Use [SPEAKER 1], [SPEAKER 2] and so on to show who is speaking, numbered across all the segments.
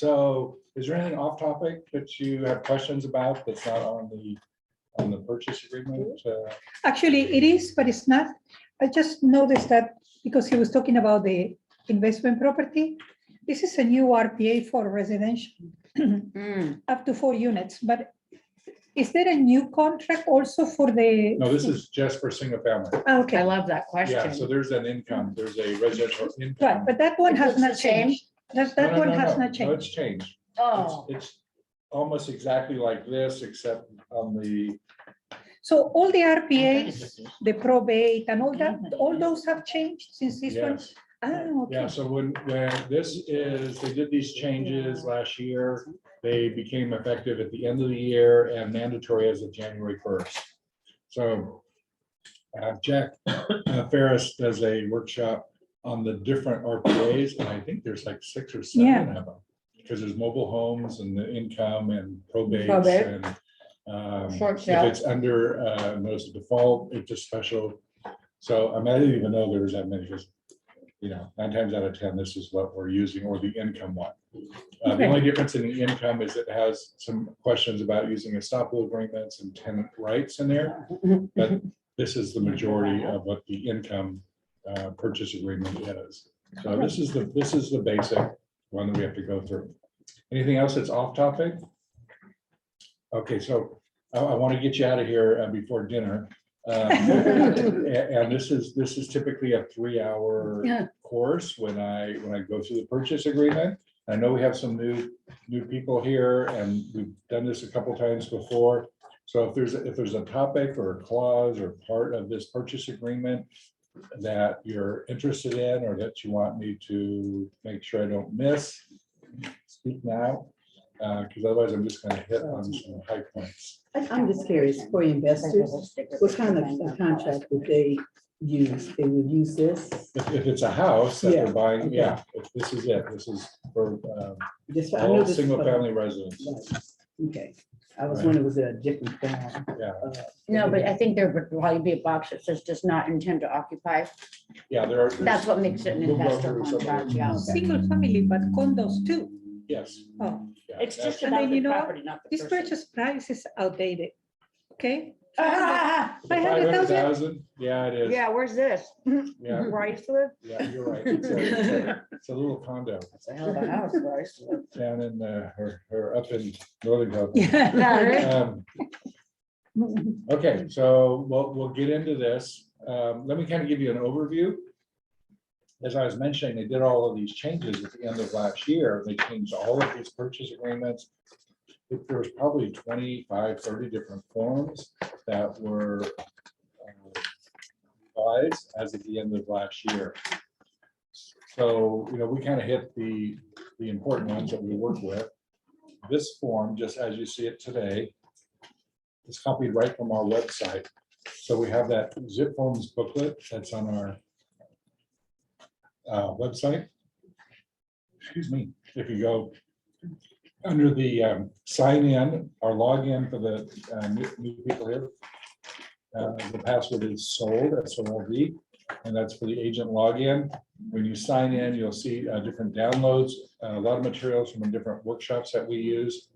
[SPEAKER 1] So is there anything off topic that you have questions about that's not on the purchase agreement?
[SPEAKER 2] Actually, it is, but it's not. I just noticed that because he was talking about the investment property, this is a new RPA for residential, up to 4 units. But is there a new contract also for the?
[SPEAKER 1] No, this is just for single family.
[SPEAKER 2] Okay,
[SPEAKER 3] I love that question.
[SPEAKER 1] Yeah, so there's an income, there's a residential income.
[SPEAKER 2] right, but that one has
[SPEAKER 3] It's
[SPEAKER 2] not
[SPEAKER 3] the same?
[SPEAKER 2] changed. That one has not
[SPEAKER 1] No,
[SPEAKER 2] changed.
[SPEAKER 1] it's changed.
[SPEAKER 3] Oh,
[SPEAKER 1] It's almost exactly like this, except on the,
[SPEAKER 2] So all the RPAs, the probate and all that, all those have changed since this one?
[SPEAKER 1] yes.
[SPEAKER 2] Ah,
[SPEAKER 1] Yeah,
[SPEAKER 2] okay.
[SPEAKER 1] so when this is, they did these changes last year, they became effective at the end of the year and mandatory as of January 1st. So Jack Ferris does a workshop on the different RPAs, and I think there's like 6 or 7
[SPEAKER 2] Yeah.
[SPEAKER 1] of them. Because there's mobile homes and the income and probates
[SPEAKER 3] Probate.
[SPEAKER 1] and
[SPEAKER 3] Short
[SPEAKER 1] if
[SPEAKER 3] sale.
[SPEAKER 1] it's under notice of default, it's a special. So I mean, I didn't even know there was that many, because 9 times out of 10, this is what we're using, or the income one. The
[SPEAKER 2] Okay.
[SPEAKER 1] only difference in the income is it has some questions about using estoppel agreements and tenant rights in there. But this is the majority of what the income purchase agreement is. So this is the basic one that we have to go through. Anything else that's off topic? Okay, so I want to get you out of here before dinner. And this is typically a 3-hour course when I go through the purchase agreement. I know we have some new people here, and we've done this a couple times before. So if there's a topic or a clause or part of this purchase agreement that you're interested in, or that you want me to make sure I don't miss, speak now, because otherwise I'm just going to hit on some high points.
[SPEAKER 4] I'm just curious, for investors, what kind of contract would they use? They would use this?
[SPEAKER 1] If it's a house that
[SPEAKER 4] Yeah,
[SPEAKER 1] they're buying,
[SPEAKER 4] okay.
[SPEAKER 1] yeah, if this is it. This is for
[SPEAKER 4] Just, I know
[SPEAKER 1] all
[SPEAKER 4] this.
[SPEAKER 1] single family residents.
[SPEAKER 4] Okay, I was
[SPEAKER 1] Right.
[SPEAKER 4] wondering, was it a different form?
[SPEAKER 1] Yeah,
[SPEAKER 3] no, but I think there would probably be a box that says does not intend to occupy.
[SPEAKER 1] yeah, there are.
[SPEAKER 3] That's what makes it an
[SPEAKER 1] We'll go
[SPEAKER 3] investor
[SPEAKER 1] through some of
[SPEAKER 3] contract,
[SPEAKER 1] them.
[SPEAKER 3] yeah.
[SPEAKER 2] Single family, but condos too.
[SPEAKER 1] Yes.
[SPEAKER 2] Oh,
[SPEAKER 1] Yeah,
[SPEAKER 3] It's
[SPEAKER 1] that's-
[SPEAKER 3] just
[SPEAKER 2] And
[SPEAKER 3] about
[SPEAKER 2] then
[SPEAKER 3] the
[SPEAKER 2] you know what?
[SPEAKER 3] property, not the
[SPEAKER 2] this
[SPEAKER 3] person.
[SPEAKER 2] purchase price is outdated. Okay?
[SPEAKER 3] Ah,
[SPEAKER 2] 500,000?
[SPEAKER 1] 500,000, yeah, it is.
[SPEAKER 3] yeah, where's this?
[SPEAKER 1] Yeah,
[SPEAKER 3] Where I used to live?
[SPEAKER 1] yeah, you're right. It's a little condo
[SPEAKER 3] That's a hell of a house where I used to live.
[SPEAKER 1] down in or up in Northern California.
[SPEAKER 2] Yeah.
[SPEAKER 1] Okay, so we'll get into this. Let me kind of give you an overview. As I was mentioning, they did all of these changes at the end of last year. They changed all of these purchase agreements. There was probably 25, 30 different forms that were revised as of the end of last year. So, we kind of hit the important ones that we work with. This form, just as you see it today, is copied right from our website. So we have that zip forms booklet that's on our website. Excuse me, if you go under the sign in or log in for the new people here, the password is sold, SOLD, and that's for the agent login. When you sign in, you'll see different downloads, a lot of materials from the different workshops that we use.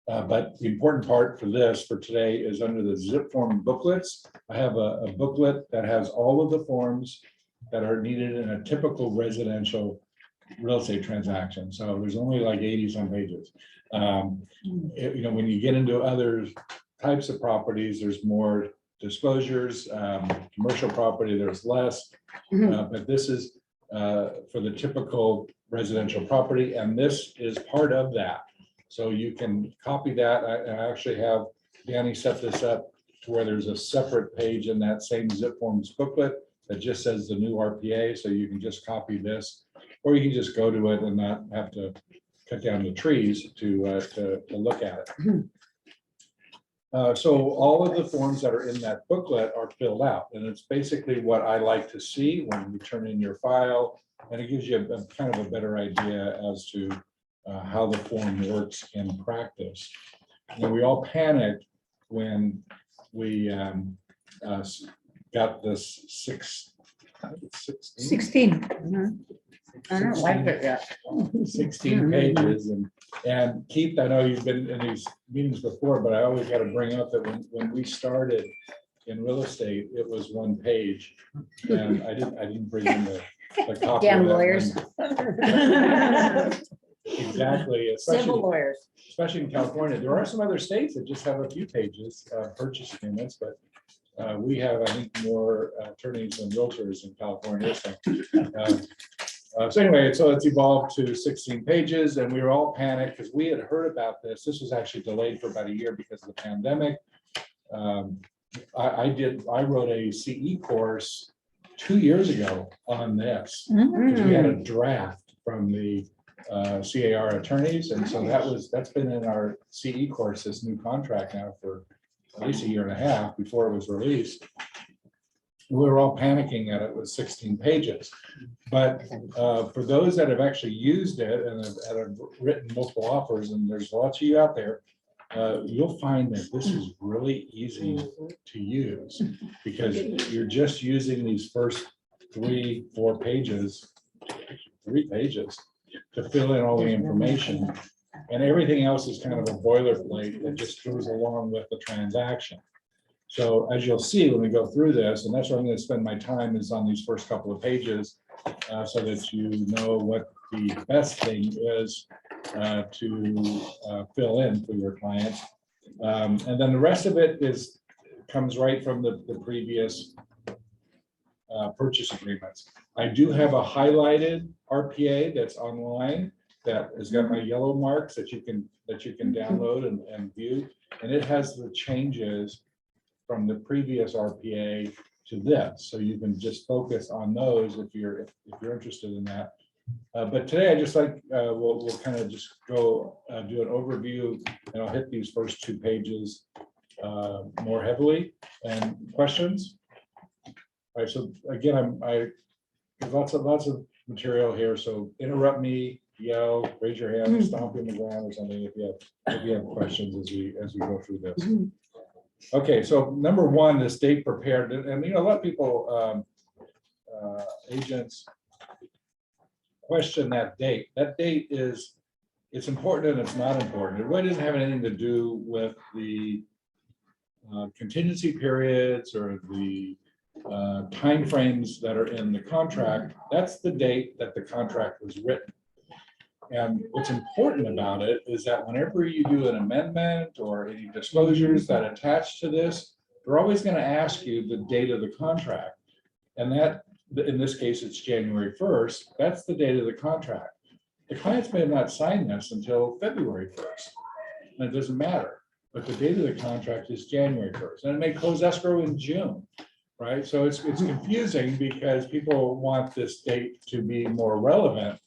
[SPEAKER 1] But the important part for today is under the zip form booklets. I have a booklet that has all of the forms that are needed in a typical residential real estate transaction. So there's only like 80 some pages. When you get into other types of properties, there's more disclosures. Commercial property, there's less. But this is for the typical residential property, and this is part of that. So you can copy that. I actually have Danny set this up to where there's a separate page in that same zip forms booklet that just says the new RPA. So you can just copy this, or you can just go to it and not have to cut down the trees to look at it. So all of the forms that are in that booklet are filled out, and it's basically what I like to see when you turn in your file, and it gives you a kind of a better idea as to how the form works in practice. And we all panicked when we got this 16.
[SPEAKER 2] 16.
[SPEAKER 3] I don't like it yet.
[SPEAKER 1] 16 pages and Keith, I know you've been in these meetings before, but I always got to bring up that when we started in real estate, it was one page. And I didn't bring in the copy.
[SPEAKER 3] Damn
[SPEAKER 1] of that
[SPEAKER 3] lawyers.
[SPEAKER 1] one. Exactly,
[SPEAKER 3] Civil lawyers.
[SPEAKER 1] especially in California. There are some other states that just have a few pages, purchase agreements, but we have, I think, more attorneys than realtors in California. So anyway, so it's evolved to 16 pages and we were all panicked because we had heard about this. This was actually delayed for about a year because of the pandemic. I wrote a CE course 2 years ago on this. Because we had a draft from the CAR attorneys. And so that's been in our CE course, this new contract now for at least a year and a half before it was released. We were all panicking that it was 16 pages. But for those that have actually used it and have written multiple offers, and there's lots of you out there, you'll find that this is really easy to use because you're just using these first 3-4 pages, 3 pages to fill in all the information. And everything else is kind of a boilerplate that just goes along with the transaction. So as you'll see when we go through this, and that's where I'm going to spend my time is on these first couple of pages so that you know what the best thing is to fill in for your clients. And then the rest of it comes right from the previous purchase agreements. I do have a highlighted RPA that's online that has got my yellow marks that you can download and view, and it has the changes from the previous RPA to this, so you can just focus on those if you're interested in that. But today I just like we'll kind of just go do an overview, and I'll hit these first 2 pages more heavily. And questions? All right. So again, there's lots of material here. So interrupt me, yell, raise your hand, stomp in the ground or something if you have questions as we go through this. Okay, so number 1 is date prepared, and you know a lot of people, agents, question that date. That date it's important and it's not important. It really doesn't have anything to do with the contingency periods or the timeframes that are in the contract. That's the date that the contract was written. And what's important about it is that whenever you do an amendment or any disclosures that attach to this, they're always going to ask you the date of the contract. And that, in this case, it's January 1st. That's the date of the contract. The clients may have not signed this until February 1st. And it doesn't matter. But the date of the contract is January 1st. And it may close escrow in June, right? So it's confusing because people want this date to be more relevant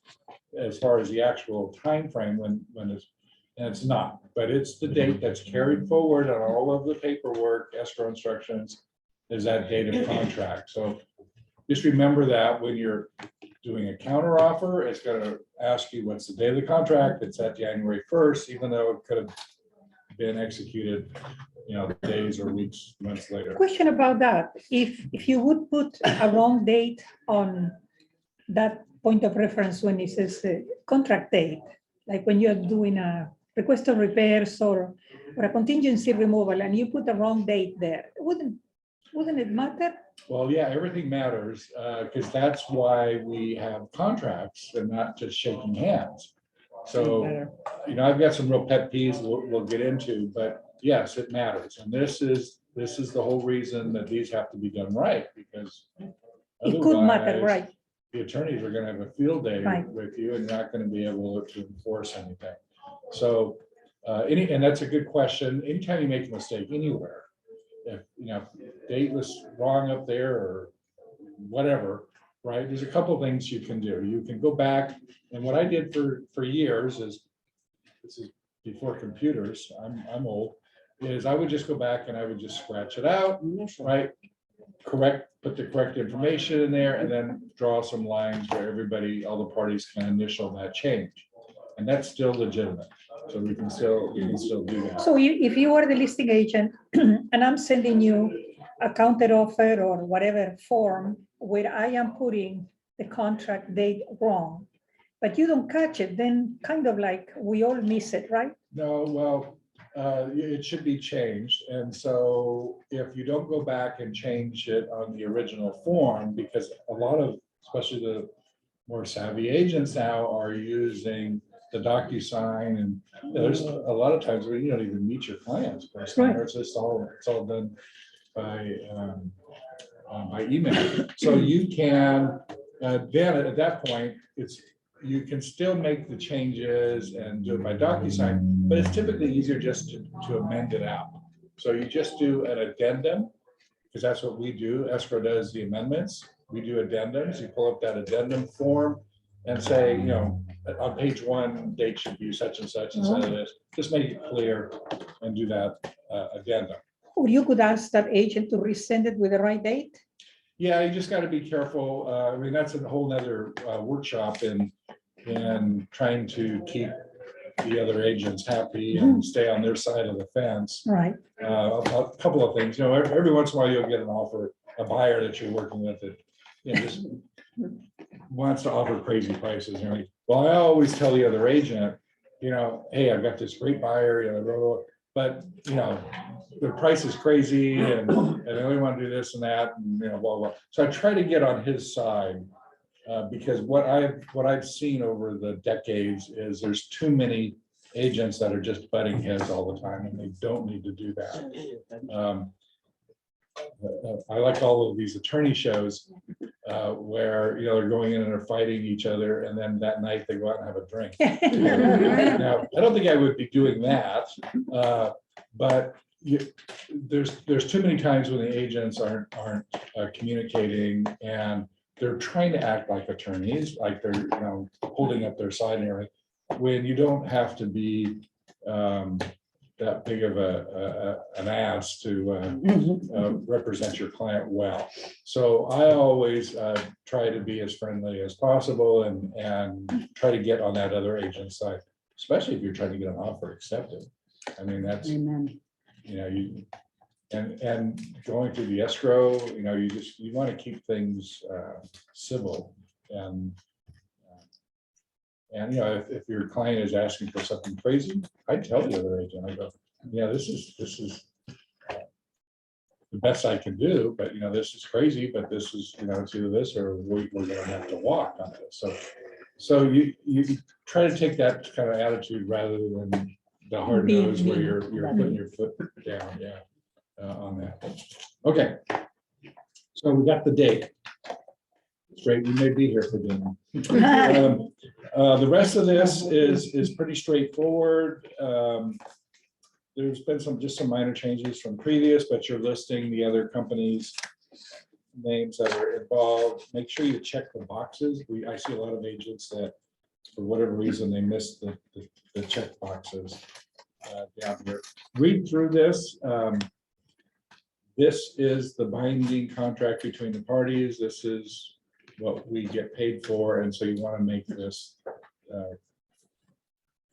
[SPEAKER 1] as far as the actual time frame when it's not, but it's the date that's carried forward on all of the paperwork, escrow instructions, is that date of contract. So just remember that when you're doing a counter offer, it's going to ask you what's the date of the contract. It's at January 1st, even though it could have been executed, days or weeks, months later.
[SPEAKER 2] Question about that. If you would put a wrong date on that point of reference when it says contract date, like when you're doing a request of repairs or a contingency removal and you put the wrong date there, wouldn't it matter?
[SPEAKER 1] Well, yeah, everything matters because that's why we have contracts and not just shaking hands. So, I've got some real pet peeves we'll get into, but yes, it matters. And this is the whole reason that these have to be done right, because
[SPEAKER 2] it could matter, right?
[SPEAKER 1] The attorneys are going to have a field day
[SPEAKER 2] Right.
[SPEAKER 1] with you and you're not going to be able to enforce anything. So, and that's a good question. Anytime you make a mistake anywhere, if date was wrong up there or whatever, right? There's a couple of things you can do. You can go back, and what I did for years is, this is before computers, I'm old, is I would just go back and I would just scratch it out, right? Put the correct information in there and then draw some lines where all the parties can initial that change. And that's still legitimate. So we can still do that.
[SPEAKER 2] So if you are the listing agent and I'm sending you a counter offer or whatever form where I am putting the contract date wrong, but you don't catch it, then kind of like we all miss it, right?
[SPEAKER 1] No, well, it should be changed. And so if you don't go back and change it on the original form, because a lot of, especially the more savvy agents now are using the DocuSign, and you know, there's a lot of times where you don't even meet your clients personally,
[SPEAKER 2] Right.
[SPEAKER 1] or it's just it's all done by email. So you can, then at that point, you can still make the changes and do it by DocuSign, but it's typically easier just to amend it out. So you just do an addendum, because that's what we do. Escrow does the amendments. We do addendums. You pull up that addendum form and say, you know, on page 1, date should be such and such instead of this. Just make it clear and do that addendum.
[SPEAKER 2] Or you could ask that agent to resend it with the right date.
[SPEAKER 1] Yeah, you just got to be careful. I mean, that's a whole nother workshop in trying to keep the other agents happy and stay on their side of the fence.
[SPEAKER 2] Right.
[SPEAKER 1] A couple of things, you know, every once in a while you'll get an offer, a buyer that you're working with that, you know, just wants to offer crazy prices. And like, well, I always tell the other agent, you know, hey, I've got this great buyer, you know, blah, blah, blah, but you know, the price is crazy and they only want to do this and that, and you know, blah, blah. So I try to get on his side. Because what I've seen over the decades is there's too many agents that are just butting heads all the time, and they don't need to do that. I like all of these attorney shows where you know they're going in and they're fighting each other, and then that night they go out and have a drink. Now, I don't think I would be doing that, but there's too many times when the agents aren't communicating, and they're trying to act like attorneys, like they're, you know, holding up their side and everything, when you don't have to be that big of an ass to represent your client well. So I always try to be as friendly as possible and try to get on that other agent's side, especially if you're trying to get an offer accepted. I mean, that's,
[SPEAKER 3] Amen.
[SPEAKER 1] you know, and going through the escrow, you know, you want to keep things civil, and you know, if your client is asking for something crazy, I tell the other agent, I go, yeah, this is the best I can do, but you know, this is crazy, but this is, you know, it's either this or we're gonna have to walk on this. So you try to take that kind of attitude rather than the hard nose where you're putting your foot down, yeah. On that. Okay. So we got the date. Straight, we may be here for dinner. The rest of this is pretty straightforward. There's been just some minor changes from previous, but you're listing the other companies' names that are involved. Make sure you check the boxes. I see a lot of agents that, for whatever reason, they miss the check boxes down here. Read through this. This is the binding contract between the parties. This is what we get paid for. And so you want to make this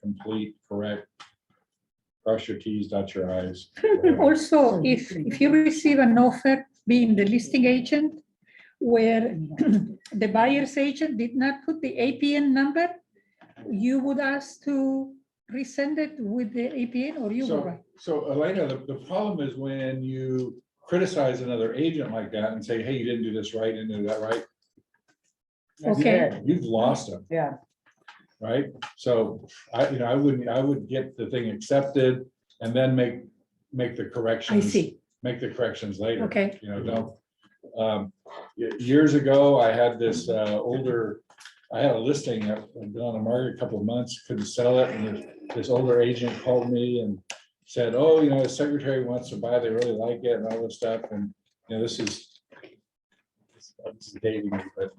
[SPEAKER 1] complete, correct. Cross your T's, dot your I's.
[SPEAKER 2] Also, if you receive an offer being the listing agent where the buyer's agent did not put the APN number, you would ask to resend it with the APN, or you would write?
[SPEAKER 1] So Elena, the problem is when you criticize another agent like that and say, hey, you didn't do this right, and do that right.
[SPEAKER 2] Okay.
[SPEAKER 1] You've lost them.
[SPEAKER 3] Yeah.
[SPEAKER 1] Right. So I would get the thing accepted and then make the corrections.
[SPEAKER 2] I see.
[SPEAKER 1] Make the corrections later.
[SPEAKER 2] Okay.
[SPEAKER 1] You know, don't. Years ago, I had this I had a listing. I've been on the market a couple of months, couldn't sell it, and this older agent called me and said, oh, you know, his secretary wants to buy, they really like it and all this stuff. And, you know, this is dating me, but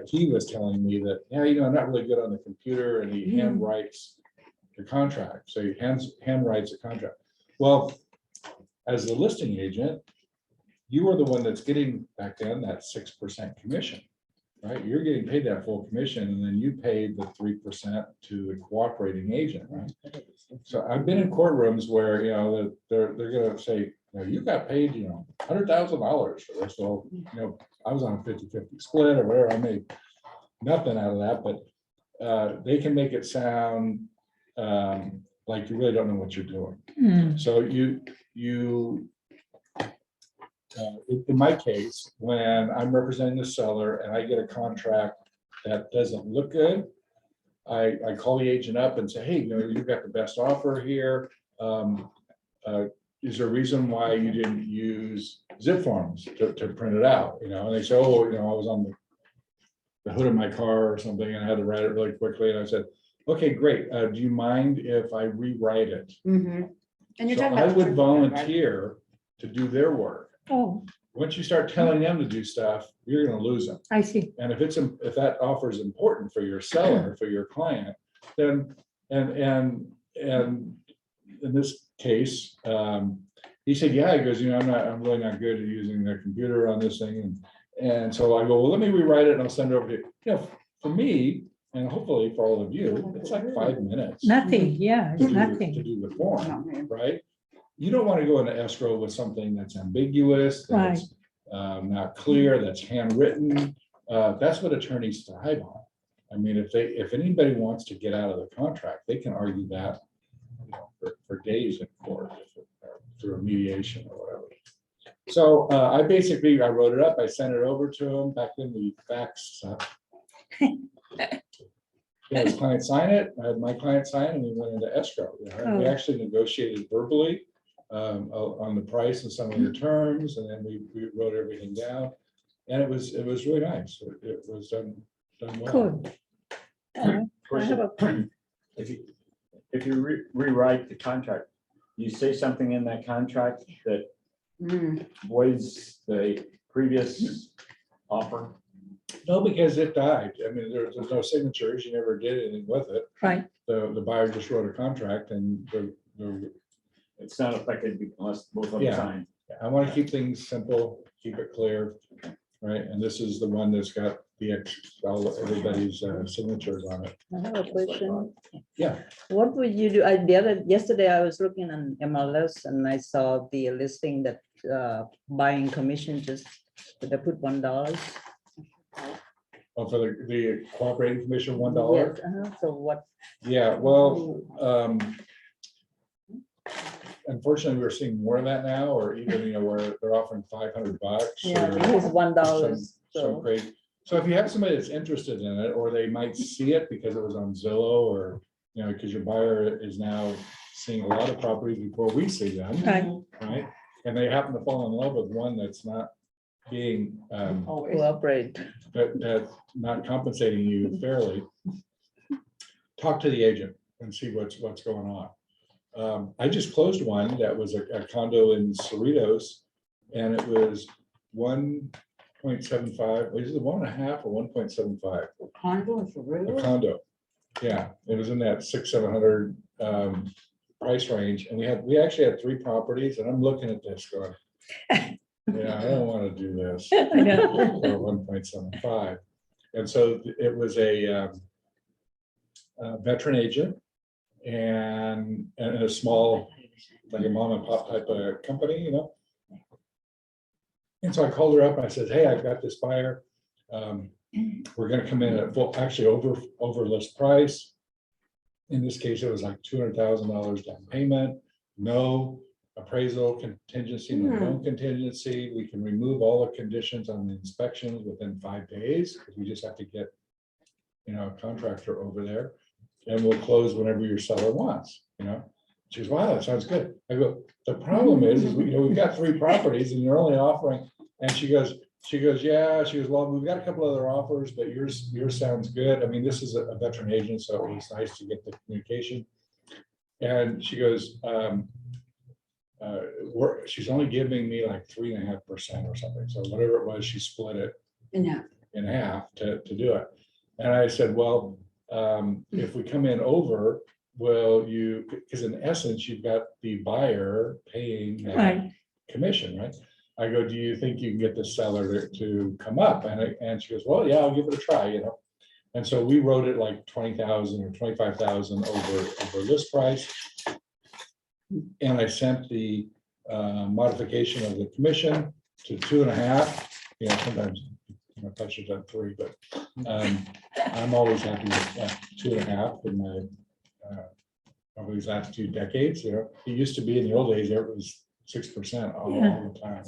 [SPEAKER 1] he was telling me that, yeah, you know, I'm not really good on the computer, and he handwrites the contract. So he handwrites a contract. Well, as the listing agent, you are the one that's getting back then that 6% commission, right? You're getting paid that full commission, and then you paid the 3% to the cooperating agent, right? So I've been in courtrooms where, you know, they're going to say, you know, you got paid, you know, $100,000 for this. Well, you know, I was on a 50-50 split or whatever. I made nothing out of that, but they can make it sound like you really don't know what you're doing.
[SPEAKER 2] Hmm,
[SPEAKER 1] So in my case, when I'm representing the seller and I get a contract that doesn't look good, I call the agent up and say, hey, you've got the best offer here. Is there a reason why you didn't use zip forms to print it out? And they say, oh, I was on the hood of my car or something and I had to write it really quickly. And I said, okay, great. Do you mind if I rewrite it?
[SPEAKER 3] And you're
[SPEAKER 1] So
[SPEAKER 3] talking
[SPEAKER 1] I
[SPEAKER 3] about.
[SPEAKER 1] would volunteer to do their work.
[SPEAKER 2] oh,
[SPEAKER 1] Once you start telling them to do stuff, you're gonna lose them.
[SPEAKER 2] I see.
[SPEAKER 1] And if that offer is important for your seller, for your client, then, and in this case, he said, yeah, he goes, I'm really not good at using the computer on this thing. And so I go, well, let me rewrite it and I'll send it over to you. For me, and hopefully for all of you, it's like 5 minutes.
[SPEAKER 2] Nothing, yeah,
[SPEAKER 1] to
[SPEAKER 2] it's
[SPEAKER 1] do-
[SPEAKER 2] nothing.
[SPEAKER 1] To do the form, right? You don't want to go into escrow with something that's ambiguous, that's not clear, that's handwritten. That's what attorneys thrive on. I mean, if anybody wants to get out of the contract, they can argue that for days in court through a mediation or whatever. So I wrote it up, I sent it over to him. Back then the fax. His client sign it, I had my client sign it, and we went into escrow. And we actually negotiated verbally on the price and some of the terms, and then we wrote everything down. And it was really nice. It was done well.
[SPEAKER 2] Good.
[SPEAKER 5] Of course, if you rewrite the contract, you say something in that contract that voids the previous offer.
[SPEAKER 1] No, because it died. I mean, there's no signatures. You never did anything with it.
[SPEAKER 2] Right.
[SPEAKER 1] The buyer just wrote a contract and
[SPEAKER 5] It's not affected unless both of them
[SPEAKER 1] Yeah.
[SPEAKER 5] sign.
[SPEAKER 1] I want to keep things simple, keep it clear, right? And this is the one that's got everybody's signatures on it.
[SPEAKER 4] I have a question.
[SPEAKER 1] Yeah.
[SPEAKER 4] What would you do? Yesterday I was looking on MLS and I saw the listing that buying commission they put $1.
[SPEAKER 1] Oh, for the cooperating commission, $1.
[SPEAKER 4] Yes, so what?
[SPEAKER 1] Yeah, well, unfortunately, we're seeing more of that now, or even, where they're offering $500.
[SPEAKER 4] Yeah,
[SPEAKER 1] or
[SPEAKER 4] it is $1.
[SPEAKER 1] some
[SPEAKER 4] So
[SPEAKER 1] great. So if you have somebody that's interested in it, or they might see it because it was on Zillow, or, because your buyer is now seeing a lot of properties before we see them,
[SPEAKER 2] Right.
[SPEAKER 1] right? And they happen to fall in love with one that's not being,
[SPEAKER 4] cooperate.
[SPEAKER 1] that's not compensating you fairly. Talk to the agent and see what's going on. I just closed one that was a condo in Cerritos, and it was 1.75. Was it 1.5 or 1.75? A condo. Yeah, it was in that 600-700 price range, and we actually had 3 properties, and I'm looking at this going, yeah, I don't want to do this
[SPEAKER 2] I know.
[SPEAKER 1] for 1.75. And so it was a veteran agent and a small, like a mom and pop type of company, And so I called her up and I said, hey, I've got this buyer. We're going to come in at full, actually over list price. In this case, it was like $200,000 down payment, no appraisal contingency, no loan contingency. We can remove all the conditions on the inspections within 5 days, because we just have to get, a contractor over there, and we'll close whenever your seller wants, She goes, wow, that sounds good. I go, the problem is we've got 3 properties and you're only offering, and she goes, yeah, well, we've got a couple other offers, but yours sounds good. I mean, this is a veteran agent, so it was nice to get the communication. And she goes, she's only giving me like 3.5% or something. So whatever it was, she split it in half to do it. And I said, well, if we come in over, because in essence, you've got the buyer paying that
[SPEAKER 2] Right.
[SPEAKER 1] commission, right? I go, do you think you can get the seller to come up? And she goes, well, yeah, I'll give it a try, And so we wrote it like 20,000 or 25,000 over list price. And I sent the modification of the commission to 2.5. Sometimes I probably should have done 3, but I'm always happy with 2.5 in my over these last 2 decades. You know, it used to be in the old days, there was 6% all the time.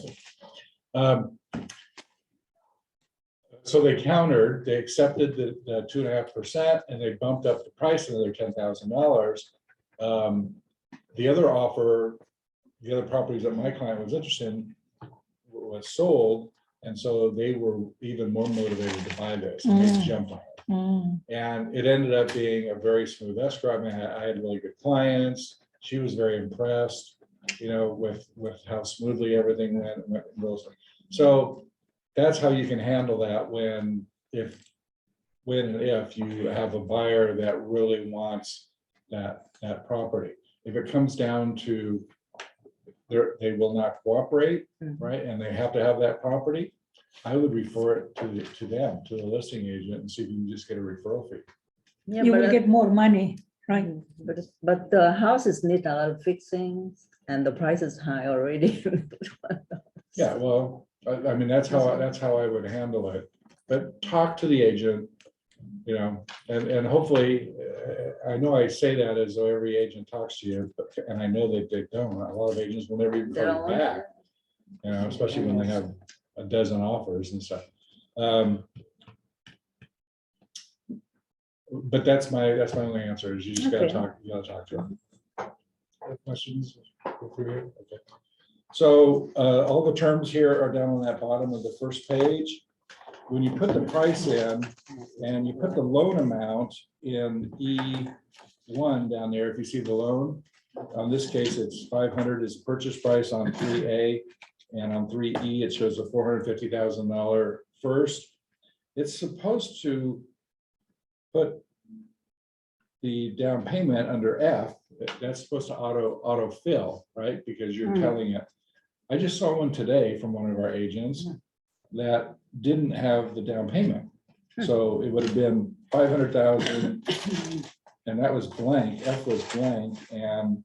[SPEAKER 1] So they countered, they accepted the 2.5%, and they bumped up the price another $10,000. The other offer, the other properties that my client was interested in was sold, and so they were even more motivated to buy this, and they jumped on it. And it ended up being a very smooth escrow. I mean, I had really good clients. She was very impressed, you know, with how smoothly everything went. So that's how you can handle that when and if you have a buyer that really wants that property. If it comes down to they will not cooperate, right? And they have to have that property, I would refer it to them, to the listing agent, and see if you can just get a referral fee.
[SPEAKER 4] Yeah,
[SPEAKER 2] You
[SPEAKER 4] but,
[SPEAKER 2] will get more money, right?
[SPEAKER 4] but the houses need a lot of fixings and the price is high already.
[SPEAKER 1] Yeah, well, I mean, that's how I would handle it. But talk to the agent, you know, and hopefully, I know I say that as though every agent talks to you, and I know that they don't. A lot of agents will never even
[SPEAKER 4] They don't
[SPEAKER 1] call you
[SPEAKER 4] want
[SPEAKER 1] back, you know, especially when they have a dozen offers and stuff. But that's my only answer is you just gotta
[SPEAKER 4] Okay.
[SPEAKER 1] talk to them. Questions? Okay. So all the terms here are down on that bottom of the first page. When you put the price in and you put the loan amount in E1 down there, if you see the loan, on this case, it's 500 is the purchase price on 3A, and on 3E, it shows a $450,000 first. It's supposed to put the down payment under F. That's supposed to auto fill, right? Because you're telling it. I just saw one today from one of our agents that didn't have the down payment. So it would have been 500,000 and that was blank, F was blank, and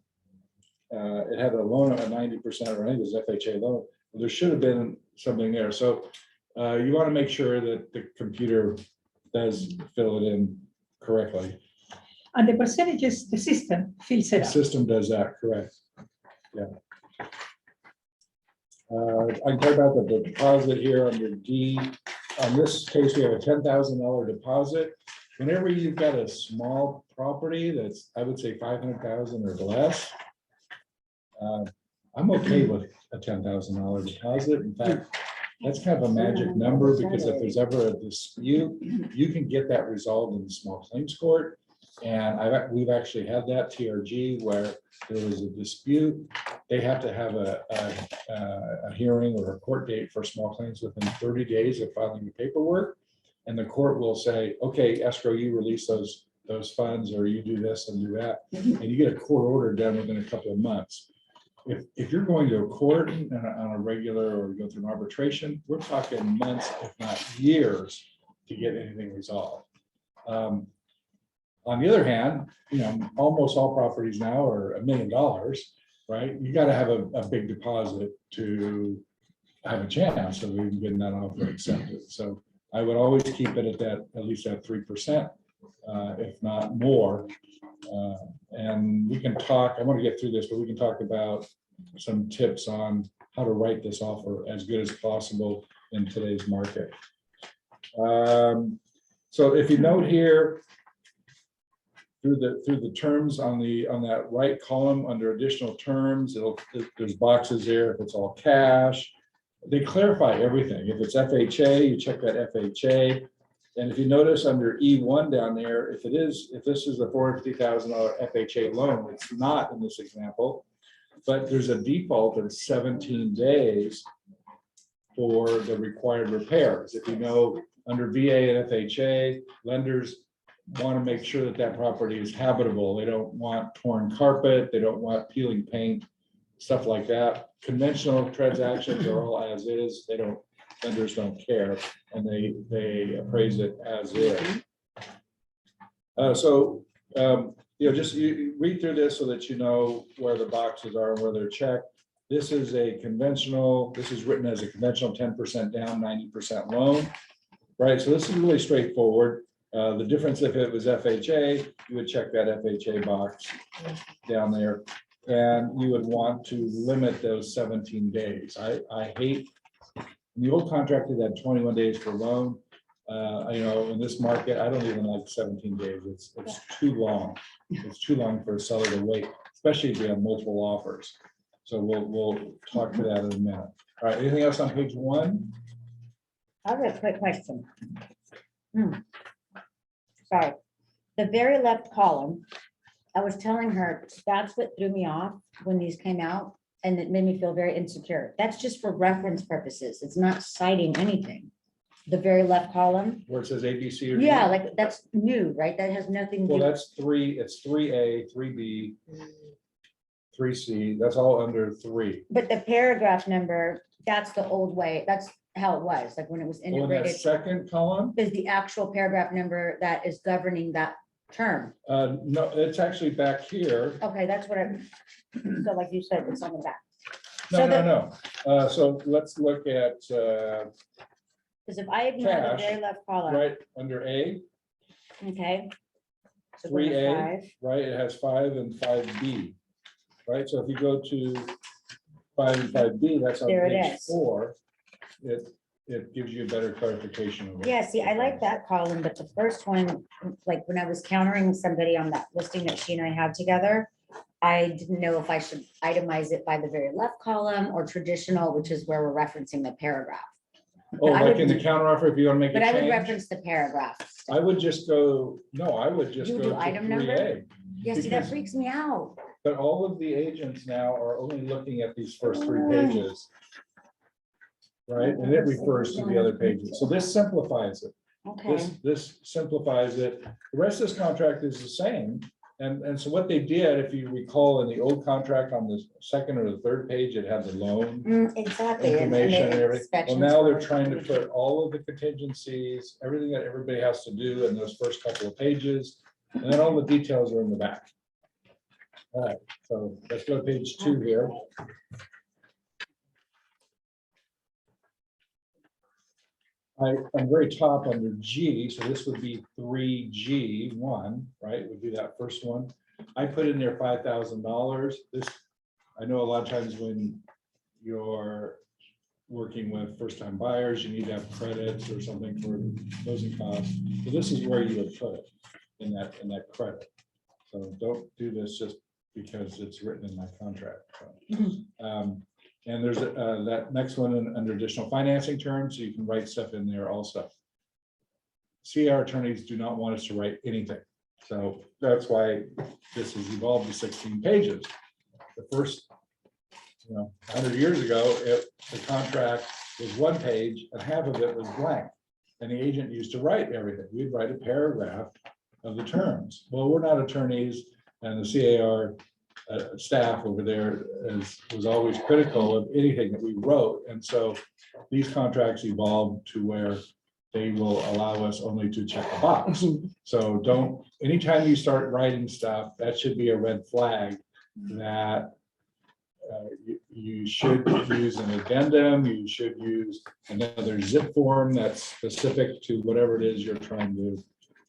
[SPEAKER 1] it had a loan of 90%, or I think it was FHA loan. There should have been something there. So you want to make sure that the computer does fill it in correctly.
[SPEAKER 2] And the percentages, the system fills
[SPEAKER 1] The
[SPEAKER 2] it out.
[SPEAKER 1] system does that, correct. Yeah. I talked about the deposit here under D. On this case, we have a $10,000 deposit. Whenever you've got a small property that's, I would say 500,000 or less, I'm okay with a $10,000 deposit. In fact, that's kind of a magic number, because if there's ever a dispute, you can get that resolved in the small claims court. And we've actually had that TRG where there was a dispute. They have to have a hearing or a court date for small claims within 30 days of filing the paperwork. And the court will say, okay, escrow, you release those funds, or you do this and do that. And you get a court order done within a couple of months. If you're going to a court on a regular, or go through an arbitration, we're talking months, if not years, to get anything resolved. On the other hand, you know, almost all properties now are $1 million, right? You got to have a big deposit to have a chance of even getting that offer accepted. So I would always keep it at that, at least at 3%, if not more. And we can talk, I want to get through this, but we can talk about some tips on how to write this offer as good as possible in today's market. So if you note here, through the terms on that right column under additional terms, there's boxes there. If it's all cash, they clarify everything. If it's FHA, you check that FHA. And if you notice under E1 down there, if this is a $450,000 FHA loan, it's not in this example, but there's a default of 17 days for the required repairs. If you know, under VA and FHA, lenders want to make sure that that property is habitable. They don't want torn carpet. They don't want peeling paint, stuff like that. Conventional transactions are all as is. Lenders don't care, and they appraise it as is. Just you read through this so that you know where the boxes are and where they're checked. This is written as a conventional 10% down, 90% loan. right? So this is really straightforward. The difference, if it was FHA, you would check that FHA box down there. And you would want to limit those 17 days. I hate, in the old contract, it had 21 days for loan. In this market, I don't even like 17 days. It's too long. It's too long for a seller to wait, especially if we have multiple offers. So we'll talk to that in a minute. All right, anything else on page 1?
[SPEAKER 3] I have a quick question. Sorry, the very left column, I was telling her, that's what threw me off when these came out, and it made me feel very insecure. That's just for reference purposes. It's not citing anything. The very left column,
[SPEAKER 1] Where it says A, B, C, or D?
[SPEAKER 3] yeah, like that's new, right? That has nothing.
[SPEAKER 1] Well,
[SPEAKER 3] to
[SPEAKER 1] that's 3, it's 3A, 3B, 3C, that's all under 3.
[SPEAKER 3] But the paragraph number, that's the old way. That's how it was, like when it was
[SPEAKER 1] Well, in that
[SPEAKER 3] integrated,
[SPEAKER 1] second column,
[SPEAKER 3] is the actual paragraph number that is governing that term.
[SPEAKER 1] no, it's actually back here.
[SPEAKER 3] Okay, that's what I, so like you said, it's on the back.
[SPEAKER 1] No,
[SPEAKER 3] So
[SPEAKER 1] no. So let's look at,
[SPEAKER 3] Because if I ignore the
[SPEAKER 1] Cash,
[SPEAKER 3] very left column,
[SPEAKER 1] right, under A,
[SPEAKER 3] okay. So go to
[SPEAKER 1] 3A,
[SPEAKER 3] five.
[SPEAKER 1] right, it has 5 and 5B, right? So if you go to 5 and 5B, that's on
[SPEAKER 3] There it
[SPEAKER 1] page
[SPEAKER 3] is.
[SPEAKER 1] 4. It gives you a better clarification of it.
[SPEAKER 3] Yeah, see, I like that column, but the first one, like when I was countering somebody on that listing that she and I had together, I didn't know if I should itemize it by the very left column or traditional, which is where we're referencing the paragraph.
[SPEAKER 1] Oh,
[SPEAKER 3] I
[SPEAKER 1] like
[SPEAKER 3] would
[SPEAKER 1] in the
[SPEAKER 3] do-
[SPEAKER 1] counteroffer, if you want to make a
[SPEAKER 3] But I would
[SPEAKER 1] change?
[SPEAKER 3] reference the paragraph.
[SPEAKER 1] I would just go, no, I would just
[SPEAKER 3] You
[SPEAKER 1] go
[SPEAKER 3] do
[SPEAKER 1] to
[SPEAKER 3] item
[SPEAKER 1] 3A.
[SPEAKER 3] number? Yeah, see, that
[SPEAKER 1] because-
[SPEAKER 3] freaks me out.
[SPEAKER 1] But all of the agents now are only looking at these first 3
[SPEAKER 3] Mm.
[SPEAKER 1] pages. Right, and it refers to the other pages. So this simplifies it.
[SPEAKER 3] Okay,
[SPEAKER 1] This simplifies it. The rest of this contract is the same. And so what they did, if you recall, in the old contract on the second or the third page, it had the loan
[SPEAKER 3] exactly. and
[SPEAKER 1] information and
[SPEAKER 3] the
[SPEAKER 1] everything. Well,
[SPEAKER 3] inspections
[SPEAKER 1] now they're
[SPEAKER 3] were-
[SPEAKER 1] trying to put all of the contingencies, everything that everybody has to do in those first couple of pages. And then all the details are in the back. All right, so let's go to page 2 here. I'm very top under G, so this would be 3G1, right? Would be that first one. I put in there $5,000. This, I know a lot of times when you're working with first-time buyers, you need to have credits or something for closing costs. So this is where you would put it in that credit. So don't do this just because it's written in my contract. So, and there's that next one under additional financing terms, so you can write stuff in there also. CR attorneys do not want us to write anything. So that's why this has evolved to 16 pages. The first, 100 years ago, the contract was 1 page and half of it was blank. And the agent used to write everything. We'd write a paragraph of the terms. Well, we're not attorneys, and the CAR staff over there was always critical of anything that we wrote. And so these contracts evolved to where they will allow us only to check the box. So don't, anytime you start writing stuff, that should be a red flag that you should use an addendum, you should use another zip form that's specific to whatever it is you're trying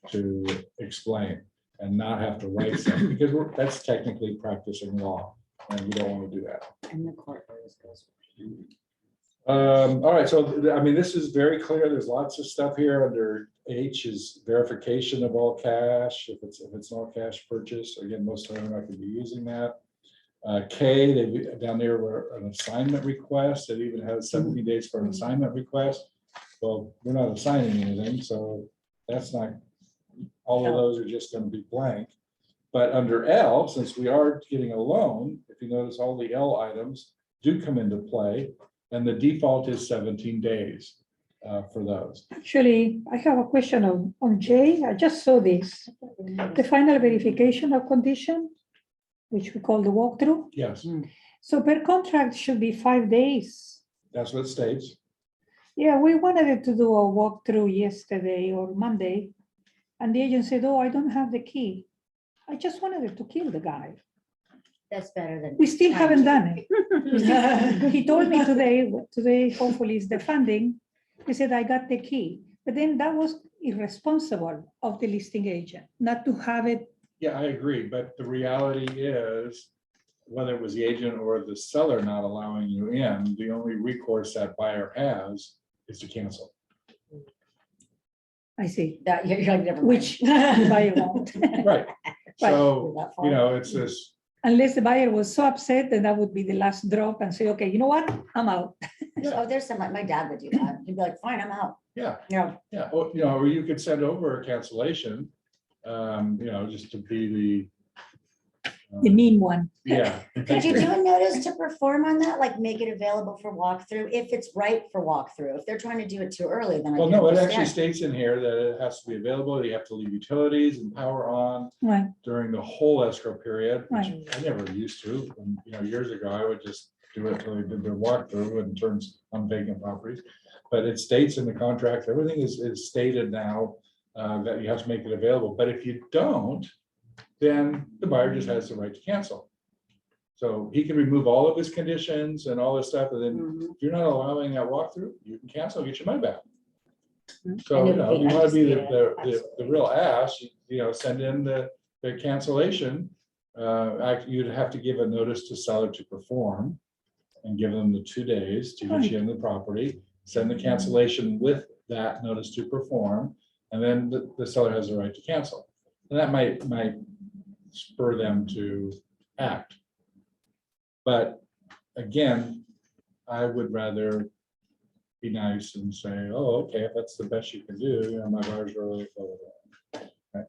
[SPEAKER 1] to explain. And not have to write something, because that's technically practicing law, and we don't want to do that.
[SPEAKER 3] And the court goes.
[SPEAKER 1] All right, so I mean, this is very clear. There's lots of stuff here. Under H is verification of all cash. If it's an all cash purchase, again, most of them are not going to be using that. K, they down there were an assignment request. It even has 17 days for an assignment request. Well, we're not assigning anything, so that's not. All of those are just going to be blank. But under L, since we are getting a loan, if you notice, all the L items do come into play, and the default is 17 days for those.
[SPEAKER 2] Actually, I have a question on J. I just saw this. The final verification of condition, which we call the walkthrough.
[SPEAKER 1] Yes,
[SPEAKER 2] So per contract should be 5 days.
[SPEAKER 1] that's what it states.
[SPEAKER 2] Yeah, we wanted it to do a walkthrough yesterday or Monday. And the agent said, oh, I don't have the key. I just wanted it to kill the guy.
[SPEAKER 3] That's better than.
[SPEAKER 2] We still haven't done it. He told me today hopefully is the funding. He said, I got the key. But then that was irresponsible of the listing agent, not to have it.
[SPEAKER 1] Yeah, I agree, but the reality is, whether it was the agent or the seller not allowing you in, the only recourse that buyer has is to cancel.
[SPEAKER 2] I see,
[SPEAKER 3] That, you're like, never mind.
[SPEAKER 2] which the buyer won't.
[SPEAKER 1] Right, so,
[SPEAKER 3] That far.
[SPEAKER 1] you know, it's this,
[SPEAKER 2] Unless the buyer was so upset, then that would be the last drop and say, okay, you know what, I'm out.
[SPEAKER 3] Oh, there's some, like, my dad would do that. He'd be like, fine, I'm out.
[SPEAKER 1] yeah,
[SPEAKER 3] You know,
[SPEAKER 1] yeah, or, you know, or you could send over a cancellation, you know, just to be
[SPEAKER 2] The mean one.
[SPEAKER 1] yeah.
[SPEAKER 3] could you do a notice to perform on that? Like, make it available for walkthrough, if it's right for walkthrough. If they're trying to do it too early, then I
[SPEAKER 1] Well,
[SPEAKER 3] can
[SPEAKER 1] no, it actually
[SPEAKER 3] understand.
[SPEAKER 1] states in here that it has to be available, you have to leave utilities and power on
[SPEAKER 2] Right,
[SPEAKER 1] during the whole escrow period, which
[SPEAKER 2] Right.
[SPEAKER 1] I never used to. And, you know, years ago, I would just do it till they did their walkthrough in terms on vacant properties. But it states in the contract, everything is stated now, that you have to make it available. But if you don't, then the buyer just has the right to cancel. So he can remove all of his conditions and all this stuff, and then
[SPEAKER 3] Mhm.
[SPEAKER 1] if you're not allowing that walkthrough, you can cancel, get your money back.
[SPEAKER 3] Mhm.
[SPEAKER 1] So,
[SPEAKER 3] I
[SPEAKER 1] you
[SPEAKER 3] know,
[SPEAKER 1] know, you
[SPEAKER 3] I
[SPEAKER 1] want to
[SPEAKER 3] just-
[SPEAKER 1] be
[SPEAKER 3] yeah,
[SPEAKER 1] the real ass, you know, send in the cancellation. You'd have to give a notice to seller to perform and give them the 2 days to get you in the property, send the cancellation with that notice to perform, and then the seller has the right to cancel. And that might spur them to act. But again, I would rather be nice and say, oh, okay, if that's the best you can do, you know, my buyer's really full of it. Right.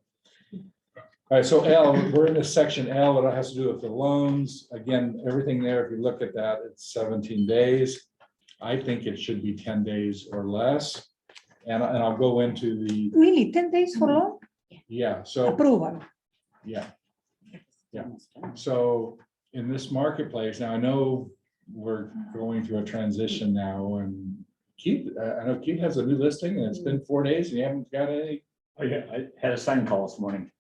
[SPEAKER 1] All right, so L, we're in this section L, it has to do with the loans. Again, everything there, if you look at that, it's 17 days. I think it should be 10 days or less. And I'll go into the,
[SPEAKER 2] really, 10 days for loan
[SPEAKER 1] yeah, so,
[SPEAKER 2] approval.
[SPEAKER 1] yeah. Yeah. So in this marketplace, now I know we're going through a transition now, and Keith, I know Keith has a new listing and it's been 4 days and you haven't got any.
[SPEAKER 5] Oh, yeah, I had a sign call this morning.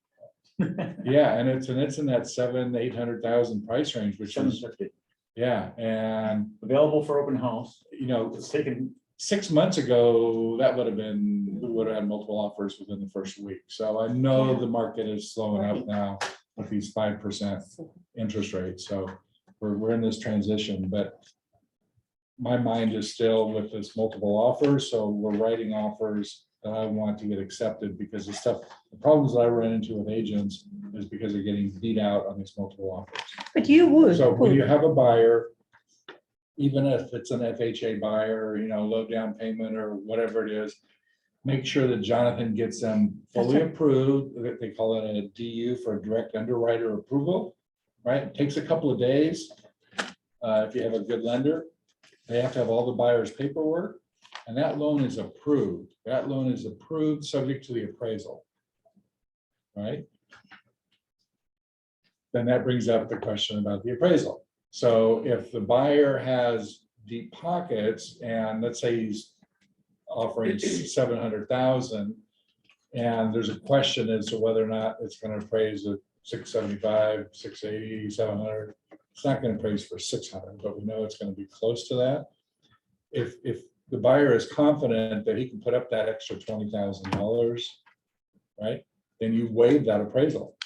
[SPEAKER 1] Yeah, and it's in that 700,000-800,000 price range, which is,
[SPEAKER 5] 750.
[SPEAKER 1] yeah, and
[SPEAKER 5] Available for open house.
[SPEAKER 1] you know,
[SPEAKER 5] It's taken,
[SPEAKER 1] 6 months ago, that would have been, we would have had multiple offers within the first week. So I know the market is slowing up now with these 5% interest rates. So we're in this transition, but my mind is still with this multiple offers. So we're writing offers that I want to get accepted, because the problems that I run into with agents is because they're getting beat out on these multiple offers.
[SPEAKER 2] But you would.
[SPEAKER 1] So when you have a buyer, even if it's an FHA buyer, you know, low down payment or whatever it is, make sure that Jonathan gets them fully
[SPEAKER 2] That's right.
[SPEAKER 1] approved. They call it a DU for direct underwriter approval, right? It takes a couple of days. If you have a good lender, they have to have all the buyer's paperwork, and that loan is approved. That loan is approved subject to the appraisal, right? Then that brings up the question about the appraisal. So if the buyer has deep pockets, and let's say he's offering 700,000, and there's a question as to whether or not it's going to appraise at 675, 680, 700. It's not going to appraise for 600, but we know it's going to be close to that. If the buyer is confident that he can put up that extra $20,000, right, then you waive that appraisal.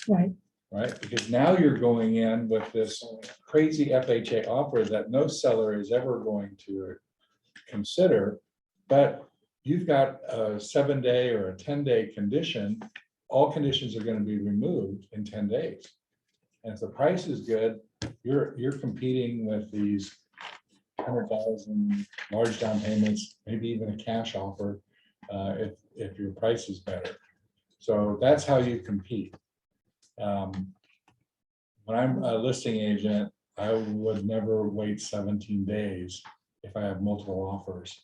[SPEAKER 2] Right,
[SPEAKER 1] Right, because now you're going in with this crazy FHA offer that no seller is ever going to consider, but you've got a 7-day or a 10-day condition. All conditions are going to be removed in 10 days. And if the price is good, you're competing with these 100,000 large down payments, maybe even a cash offer, if your price is better. So that's how you compete. When I'm a listing agent, I would never wait 17 days if I have multiple offers.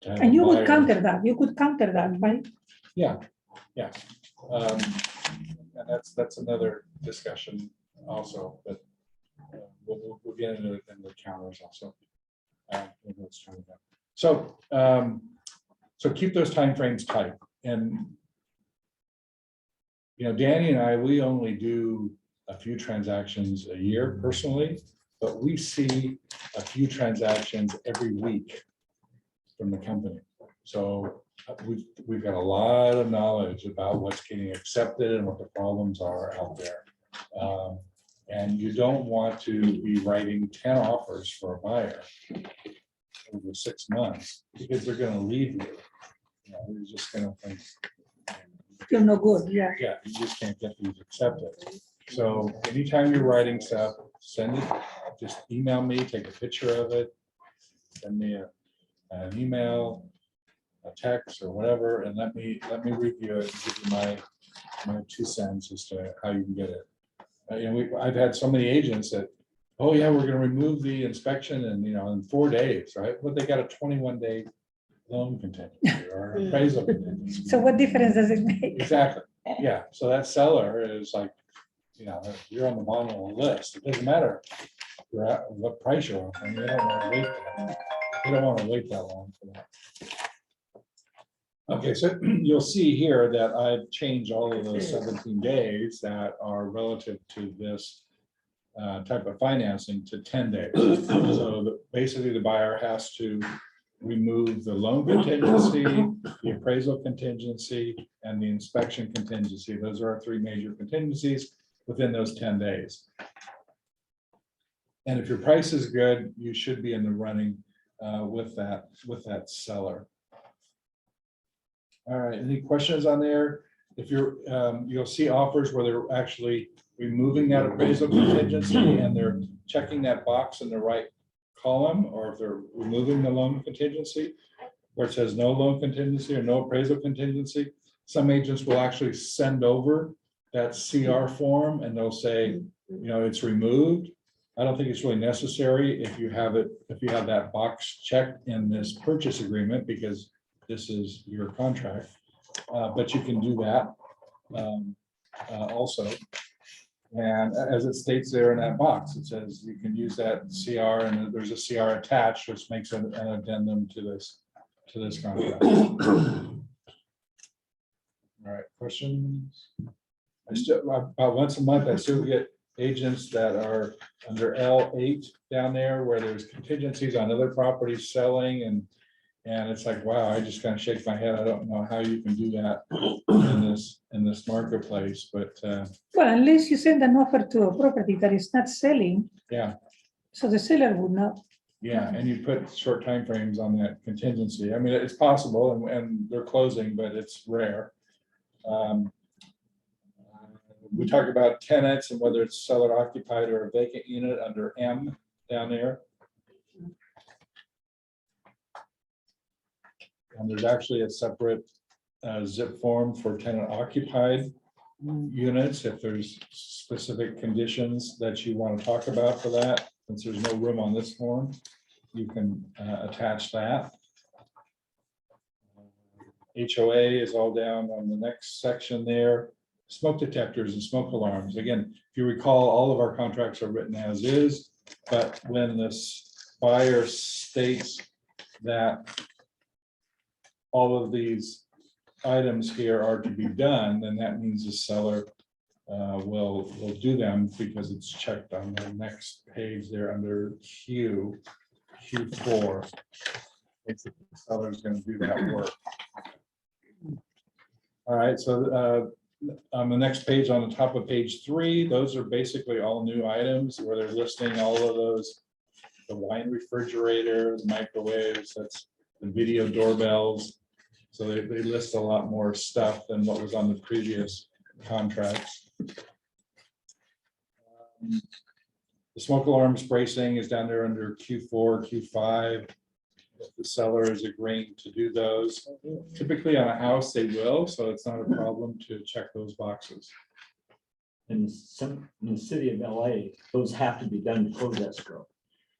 [SPEAKER 1] to have a
[SPEAKER 2] and you would
[SPEAKER 1] buyer.
[SPEAKER 2] counter that, you could counter that, right?
[SPEAKER 1] Yeah, yeah. And that's another discussion also, but we'll get into the counters also. Let's try that. So, so keep those timeframes tight. And you know, Danny and I, we only do a few transactions a year personally, but we see a few transactions every week from the company. So we've got a lot of knowledge about what's getting accepted and what the problems are out there. And you don't want to be writing 10 offers for a buyer over 6 months, because they're gonna leave you. You know, you're just gonna think,
[SPEAKER 2] Still no good, yeah.
[SPEAKER 1] yeah, you just can't get these accepted. So anytime you're writing stuff, send it, just email me, take a picture of it, send me an email, a text or whatever, and let me review it and give you my 2 cents as to how you can get it. I've had so many agents that, oh yeah, we're gonna remove the inspection and, in 4 days, right? But they got a 21-day loan contingency or appraisal contingency.
[SPEAKER 2] So what difference does it make?
[SPEAKER 1] Exactly, yeah, so that seller is like, you're on the bottom of the list, it doesn't matter what price you're offering, they don't wanna wait that, they don't wanna wait that long for that. Okay, so you'll see here that I've changed all of those 17 days that are relative to this type of financing to 10 days. So basically the buyer has to remove the loan contingency, the appraisal contingency, and the inspection contingency. Those are our 3 major contingencies within those 10 days. And if your price is good, you should be in the running with that seller. All right, any questions on there? If you'll see offers where they're actually removing that appraisal contingency and they're checking that box in the right column, or if they're removing the loan contingency where it says no loan contingency or no appraisal contingency, some agents will actually send over that CR form and they'll say, it's removed. I don't think it's really necessary if you have that box checked in this purchase agreement, because this is your contract, but you can do that also. And as it states there in that box, it says you can use that CR, and there's a CR attached, which makes an addendum to this contract. All right, questions? About once a month, I still get agents that are under L8 down there where there's contingencies on other properties selling, and it's like, wow, I just kind of shake my head. I don't know how you can do that in this marketplace, but
[SPEAKER 2] Well, unless you send an offer to a property that is not selling,
[SPEAKER 1] yeah,
[SPEAKER 2] so the seller would not.
[SPEAKER 1] yeah, and you put short timeframes on that contingency. I mean, it's possible, and they're closing, but it's rare. We talk about tenants and whether it's seller occupied or a vacant unit under M down there. And there's actually a separate zip form for tenant occupied units if there's specific conditions that you want to talk about for that. Since there's no room on this form, you can attach that. HOA is all down on the next section there. Smoke detectors and smoke alarms. Again, if you recall, all of our contracts are written as is, but when this buyer states that all of these items here are to be done, then that means the seller will do them, because it's checked on the next page there under Q4. The seller is going to do that work. All right, so on the next page, on the top of page 3, those are basically all new items where they're listing all of those, the wine refrigerator, the microwaves, that's the video doorbells. So they list a lot more stuff than what was on the previous contracts. The smoke alarms bracing is down there under Q4, Q5. If the seller is agreeing to do those, typically on a house they will, so it's not a problem to check those boxes.
[SPEAKER 5] In the city of LA, those have to be done to close escrow.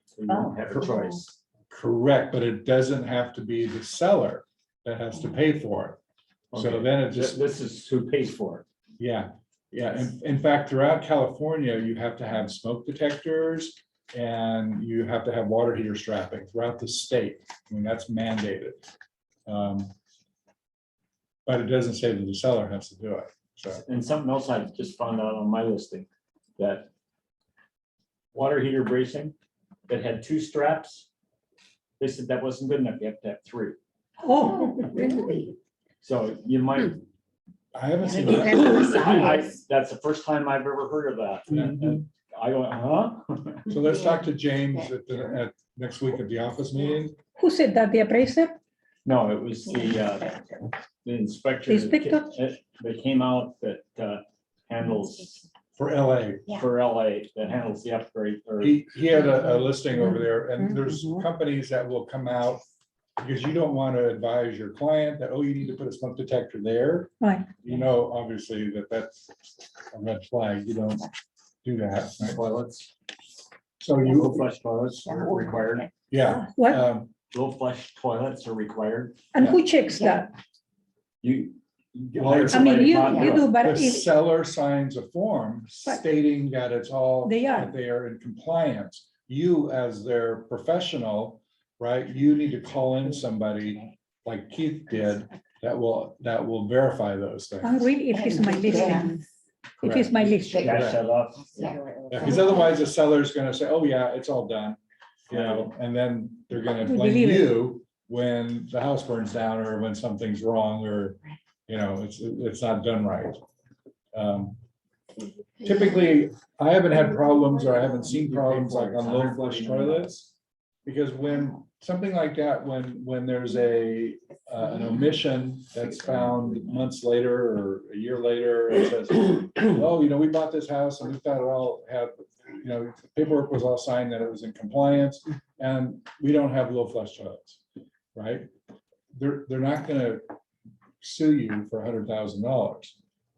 [SPEAKER 5] So you don't have a choice.
[SPEAKER 1] Correct, but it doesn't have to be the seller that has to pay for it. So
[SPEAKER 5] Okay.
[SPEAKER 1] then it just,
[SPEAKER 5] This is who pays for it.
[SPEAKER 1] yeah. In fact, throughout California, you have to have smoke detectors and you have to have water heater strapping throughout the state. I mean, that's mandated. But it doesn't say that the seller has to do it. So,
[SPEAKER 5] And something else I just found out on my listing, that water heater bracing that had 2 straps, they said that wasn't good enough, you have to have 3.
[SPEAKER 2] Oh,
[SPEAKER 3] Really?
[SPEAKER 5] So you might,
[SPEAKER 1] I haven't
[SPEAKER 3] It
[SPEAKER 1] seen
[SPEAKER 3] depends on the
[SPEAKER 1] that.
[SPEAKER 3] size.
[SPEAKER 5] that's the first time I've ever heard of that. And I go, huh?
[SPEAKER 1] So let's talk to James at next week at the office meeting.
[SPEAKER 2] who said that? The appraiser?
[SPEAKER 5] No, it was the inspector.
[SPEAKER 2] The inspector?
[SPEAKER 5] That came out that handles
[SPEAKER 1] For LA.
[SPEAKER 5] for LA, that handles the upgrade or.
[SPEAKER 1] He had a listing over there, and there's
[SPEAKER 3] Mhm.
[SPEAKER 1] companies that will come out because you don't want to advise your client that, oh, you need to put a smoke detector there.
[SPEAKER 2] Right.
[SPEAKER 1] You know, obviously, that's a red flag. You don't do that. right?
[SPEAKER 5] Toilets,
[SPEAKER 1] So
[SPEAKER 5] low
[SPEAKER 1] you,
[SPEAKER 5] flush toilets are required,
[SPEAKER 1] yeah.
[SPEAKER 2] What?
[SPEAKER 5] low flush toilets are required.
[SPEAKER 2] And who checks that?
[SPEAKER 5] You.
[SPEAKER 1] Well,
[SPEAKER 5] hire
[SPEAKER 1] it's-
[SPEAKER 2] I mean,
[SPEAKER 5] somebody to
[SPEAKER 2] you,
[SPEAKER 5] come out
[SPEAKER 2] you
[SPEAKER 5] and
[SPEAKER 2] do, but
[SPEAKER 1] The
[SPEAKER 2] if,
[SPEAKER 1] seller signs a form
[SPEAKER 2] Right.
[SPEAKER 1] stating that it's all.
[SPEAKER 2] They are.
[SPEAKER 1] that They are in compliance. You, as their professional, right, you need to call in somebody like Keith did that will verify those things.
[SPEAKER 2] I'm really, if it's my listing, if it's my listing.
[SPEAKER 5] Cash that off.
[SPEAKER 1] Because otherwise the seller's gonna say, oh, yeah, it's all done, you know, and then they're gonna
[SPEAKER 2] We
[SPEAKER 1] blame
[SPEAKER 2] believe it.
[SPEAKER 1] you when the house burns down or when something's wrong or, you know, it's not done right. Typically, I haven't had problems or I haven't seen problems like on low flush toilets. Because when something like that, when there's an omission that's found months later or a year later, it says, oh, you know, we bought this house and we thought it all had, you know, paperwork was all signed that it was in compliance and we don't have low flush toilets, right? They're not gonna sue you for $100,000.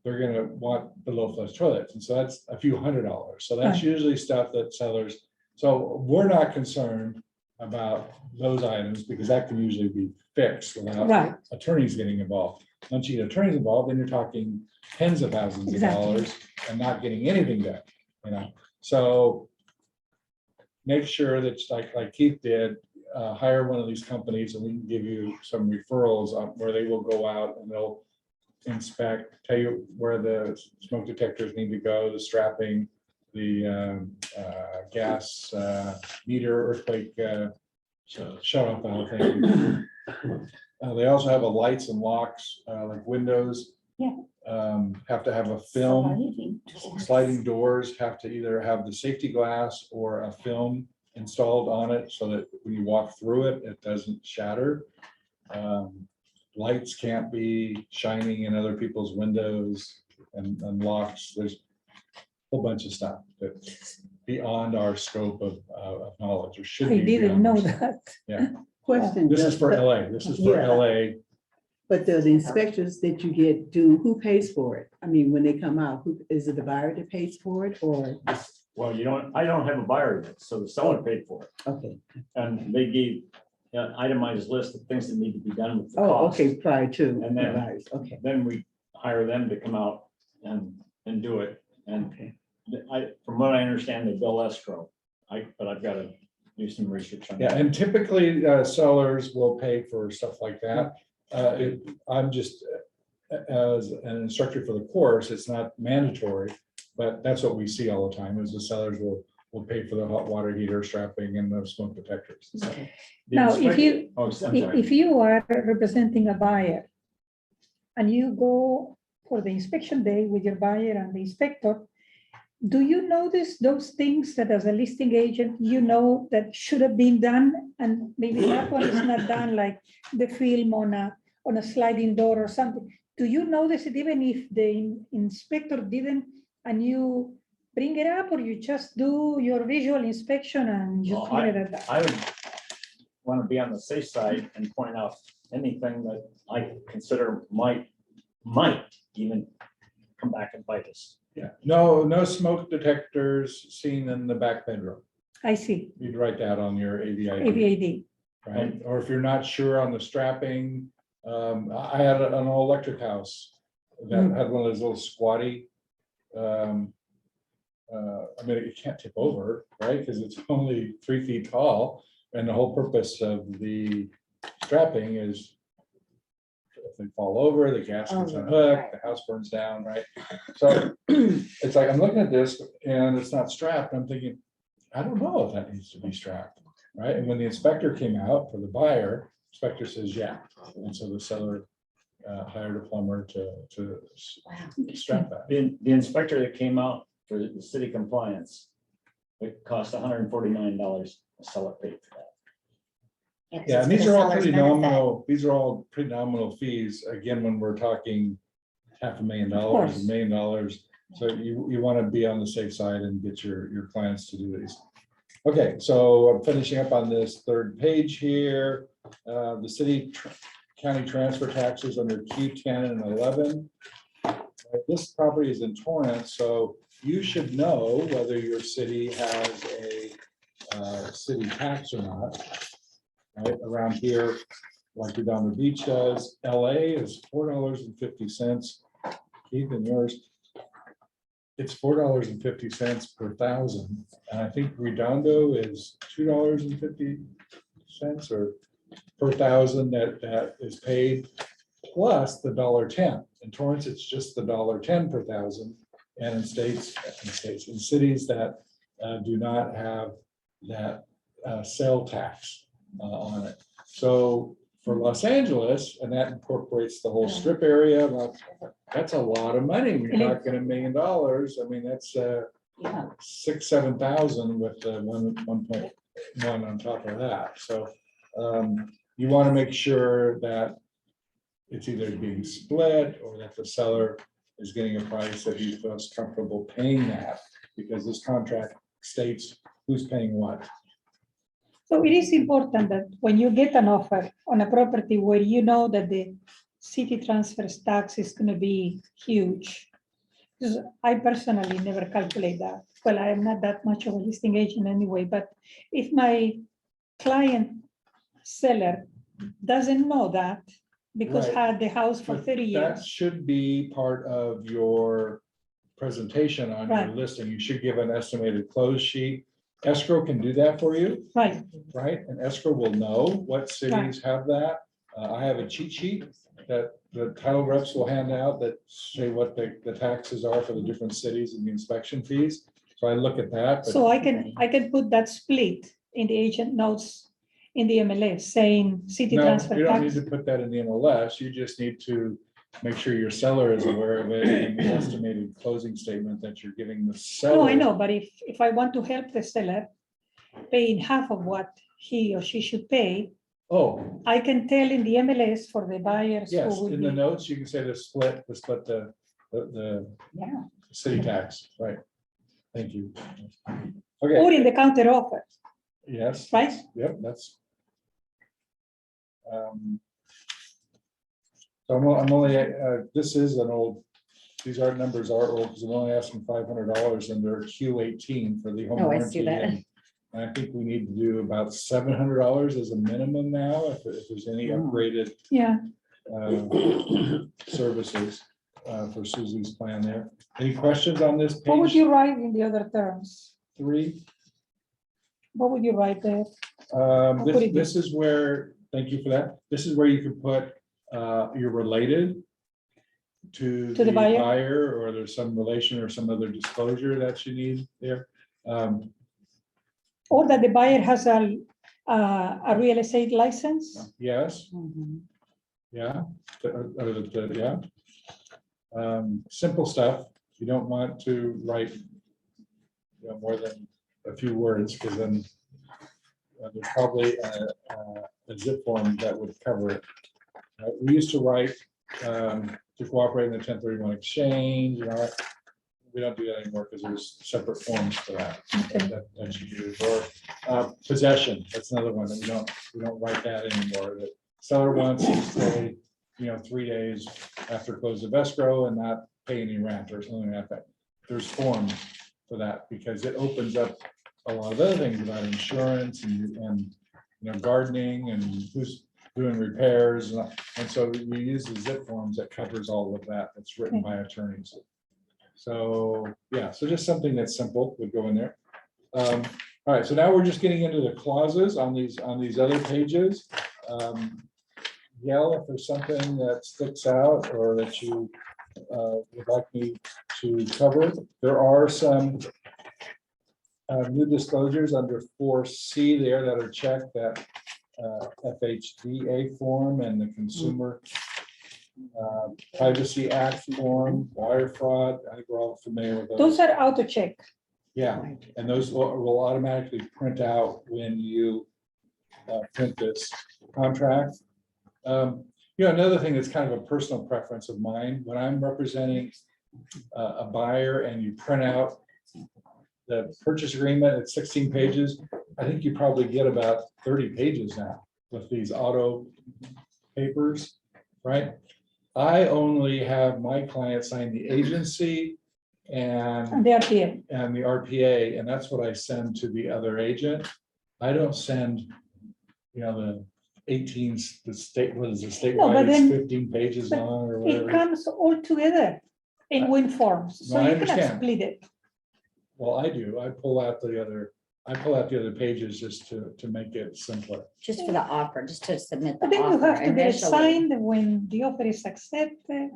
[SPEAKER 1] They're gonna want the low flush toilets. And so that's a few $100s. So that's
[SPEAKER 2] Right.
[SPEAKER 1] usually stuff that sellers, so we're not concerned about those items because that can usually be fixed without
[SPEAKER 2] Right,
[SPEAKER 1] attorneys getting involved. Once you get attorneys involved, then you're talking tens of thousands of
[SPEAKER 2] Exactly.
[SPEAKER 1] dollars and not getting anything done, you know? So make sure that like Keith did, hire one of these companies and we can give you some referrals on where they will go out and they'll inspect, tell you where the smoke detectors need to go, the strapping, the gas meter, earthquake shut off valve thing. They also have a lights and locks, like windows.
[SPEAKER 3] Yeah.
[SPEAKER 1] Have to have a film. Sliding doors have to either have the safety glass or a film installed on it so that when you walk through it, it doesn't shatter. Lights can't be shining in other people's windows and locks. There's a whole bunch of stuff that's beyond our scope of knowledge or should be.
[SPEAKER 2] I didn't
[SPEAKER 1] beyond
[SPEAKER 2] know
[SPEAKER 1] our scope.
[SPEAKER 2] that.
[SPEAKER 1] Yeah,
[SPEAKER 6] Question.
[SPEAKER 1] this is for
[SPEAKER 6] but-
[SPEAKER 1] LA. This is for
[SPEAKER 6] Yeah.
[SPEAKER 1] LA.
[SPEAKER 6] But the inspectors that you get, who pays for it? I mean, when they come out, who, is it the buyer that pays for it or,
[SPEAKER 5] Well, I don't have a buyer yet, so the seller paid for it.
[SPEAKER 6] okay,
[SPEAKER 5] And they gave an itemized list of things that need to be done with the
[SPEAKER 6] oh,
[SPEAKER 5] cost.
[SPEAKER 6] okay, prior to.
[SPEAKER 5] And then-
[SPEAKER 6] the buyers, Okay,
[SPEAKER 5] Then we hire them to come out and do it. And
[SPEAKER 6] okay.
[SPEAKER 5] from what I understand, they bill escrow. But I've got to do some research on
[SPEAKER 1] Yeah,
[SPEAKER 5] that.
[SPEAKER 1] and typically sellers will pay for stuff like that. I'm just, as an instructor for the course, it's not mandatory, but that's what we see all the time is the sellers will pay for the hot water heater strapping and the smoke detectors. So,
[SPEAKER 5] The
[SPEAKER 2] Now, if
[SPEAKER 5] inspector-
[SPEAKER 2] you,
[SPEAKER 5] Oh, I'm sorry.
[SPEAKER 2] if you are representing a buyer and you go for the inspection day with your buyer and the inspector, do you notice those things that as a listing agent, you know that should have been done and maybe that one is not done, like the film on a sliding door or something? Do you notice it even if the inspector didn't and you bring it up or you just do your visual inspection and you
[SPEAKER 5] Well,
[SPEAKER 2] clear it at that?
[SPEAKER 5] I would want to be on the safe side and point out anything that I consider might even come back and bite us.
[SPEAKER 1] Yeah, no smoke detectors seen in the back bedroom.
[SPEAKER 2] I see,
[SPEAKER 1] You'd write that on your AVID,
[SPEAKER 2] AVAD.
[SPEAKER 1] right? Or if you're not sure on the strapping, I had an all electric house that had one of those little squatty. I mean, it can't tip over, right? Because it's only 3 feet tall. And the whole purpose of the strapping is if they fall over, the gas gets
[SPEAKER 3] Oh,
[SPEAKER 1] unhooked,
[SPEAKER 3] right.
[SPEAKER 1] the house burns down, right? So it's like, I'm looking at this and it's not strapped. I'm thinking, I don't know if that needs to be strapped, right? And when the inspector came out for the buyer, inspector says, yeah. And so the seller hired a plumber to
[SPEAKER 3] Wow.
[SPEAKER 1] extract that.
[SPEAKER 5] The inspector that came out for the city compliance, it cost $149. The seller paid for that.
[SPEAKER 3] It's
[SPEAKER 1] Yeah, and
[SPEAKER 3] for
[SPEAKER 1] these
[SPEAKER 3] the
[SPEAKER 1] are all
[SPEAKER 3] seller's
[SPEAKER 1] pretty
[SPEAKER 3] benefit.
[SPEAKER 1] nominal, these are all pretty nominal fees, again, when we're talking $500,000,
[SPEAKER 2] course.
[SPEAKER 1] $1 million. So you want to be on the safe side and get your clients to do these. Okay, so I'm finishing up on this third page here. The city county transfer taxes under Q10 and 11. This property is in Torrance, so you should know whether your city has a city tax or not. Right around here, like Redondo Beach does, LA is $4.50. Keith, and yours, it's $4.50 per thousand, and I think Redondo is $2.50 or per thousand that is paid, plus the $1.10. In Torrance, it's just the $1.10 per thousand, and in cities that do not have that sale tax on it. So for Los Angeles, and that incorporates the whole strip area, well, that's a lot of money. We're talking $1 million. I mean, that's
[SPEAKER 3] Yeah.
[SPEAKER 1] 6,000-7,000 with the 1.1 on top of that. So you want to make sure that it's either being split or that the seller is getting a price that he feels comfortable paying that, because this contract states who's paying what.
[SPEAKER 2] So it is important that when you get an offer on a property where you know that the city transfers tax is going to be huge. Because I personally never calculate that. Well, I am not that much of a listing agent anyway, but if my client seller doesn't know that because
[SPEAKER 1] Right.
[SPEAKER 2] had the house for
[SPEAKER 1] But
[SPEAKER 2] 30
[SPEAKER 1] that
[SPEAKER 2] years,
[SPEAKER 1] should be part of your presentation on your
[SPEAKER 2] Right.
[SPEAKER 1] listing. You should give an estimated close sheet. Escrow can do that for you,
[SPEAKER 2] right,
[SPEAKER 1] right? And escrow will know what cities have that. I have a cheat sheet that the title reps will hand out that say what the taxes are for the different cities and the inspection fees. So I look at that. but-
[SPEAKER 2] so I can put that split in the agent notes in the MLS saying city
[SPEAKER 1] No,
[SPEAKER 2] transfer
[SPEAKER 1] you don't need
[SPEAKER 2] tax.
[SPEAKER 1] to put that in the MLS. You just need to make sure your seller is aware of it and the estimated closing statement that you're giving the seller.
[SPEAKER 2] No, I know, but if I want to help the seller paying half of what he or she should pay,
[SPEAKER 1] Oh,
[SPEAKER 2] I can tell in the MLS for the buyers who
[SPEAKER 1] yes,
[SPEAKER 2] will
[SPEAKER 1] in the
[SPEAKER 2] be.
[SPEAKER 1] notes, you can say the
[SPEAKER 3] Yeah.
[SPEAKER 1] city tax, right? Thank you.
[SPEAKER 2] Or
[SPEAKER 1] Okay,
[SPEAKER 2] in the counter offer,
[SPEAKER 1] yes.
[SPEAKER 2] right?
[SPEAKER 1] Yep, that's. So I'm only, this is an old, these are numbers are old, because I'm only asking $500 under Q18 for the home
[SPEAKER 3] Oh, I
[SPEAKER 1] warranty.
[SPEAKER 3] see that.
[SPEAKER 1] And I think we need to do about $700 as a minimum now, if there's any upgraded
[SPEAKER 2] Yeah,
[SPEAKER 1] services for Susie's plan there. Any questions on this
[SPEAKER 2] what would
[SPEAKER 1] page
[SPEAKER 2] you write in the other terms?
[SPEAKER 1] 3?
[SPEAKER 2] What would you write there? put it
[SPEAKER 1] This is where, thank you for that. This is where you could put, you're related to
[SPEAKER 2] To the
[SPEAKER 1] the
[SPEAKER 2] buyer?
[SPEAKER 1] buyer, or there's some relation or some other disclosure that you need there.
[SPEAKER 2] Or that the buyer has a real estate license?
[SPEAKER 1] Yes,
[SPEAKER 3] Mhm.
[SPEAKER 1] yeah, yeah. Simple stuff. You don't want to write more than a few words, because then there's probably a zip form that would cover it. We used to write to cooperate in the 1031 exchange, we don't do that anymore because there's separate forms for that.
[SPEAKER 2] Okay.
[SPEAKER 1] That you use, or possession, that's another one that we don't write that anymore. The seller wants to stay, 3 days after close of escrow and not pay any rent or something like that. There's forms for that, because it opens up a lot of other things about insurance and gardening and who's doing repairs. And so we use the zip forms that covers all of that. That's written by attorneys. So, yeah, so just something that's simple would go in there. All right, so now we're just getting into the clauses on these other pages. Yell if there's something that sticks out or that you would like me to cover. There are some new disclosures under 4C there that are checked that FHDA form and the Consumer Privacy Act form, wire fraud. I think we're all familiar with
[SPEAKER 2] Those
[SPEAKER 1] those.
[SPEAKER 2] are auto check.
[SPEAKER 1] Yeah, and those will automatically print out when you print this contract. Another thing that's kind of a personal preference of mine, when I'm representing a buyer and you print out the purchase agreement at 16 pages, I think you probably get about 30 pages now with these auto papers, right? I only have my client sign the agency and
[SPEAKER 2] The RTA.
[SPEAKER 1] the RPA, and that's what I send to the other agent. I don't send, the 18, the state, what is it,
[SPEAKER 2] No, but
[SPEAKER 1] statewide, it's
[SPEAKER 2] then-
[SPEAKER 1] 15 pages
[SPEAKER 2] but
[SPEAKER 1] long or
[SPEAKER 2] It
[SPEAKER 1] whatever.
[SPEAKER 2] comes all together in win forms, so
[SPEAKER 1] No, I
[SPEAKER 2] you cannot
[SPEAKER 1] understand.
[SPEAKER 2] split it.
[SPEAKER 1] Well, I do. I pull out the other pages just to make it simpler.
[SPEAKER 3] Just for the offer, just to submit the
[SPEAKER 2] But then you
[SPEAKER 3] offer
[SPEAKER 2] have to get it
[SPEAKER 3] initially.
[SPEAKER 2] signed when the offer is accepted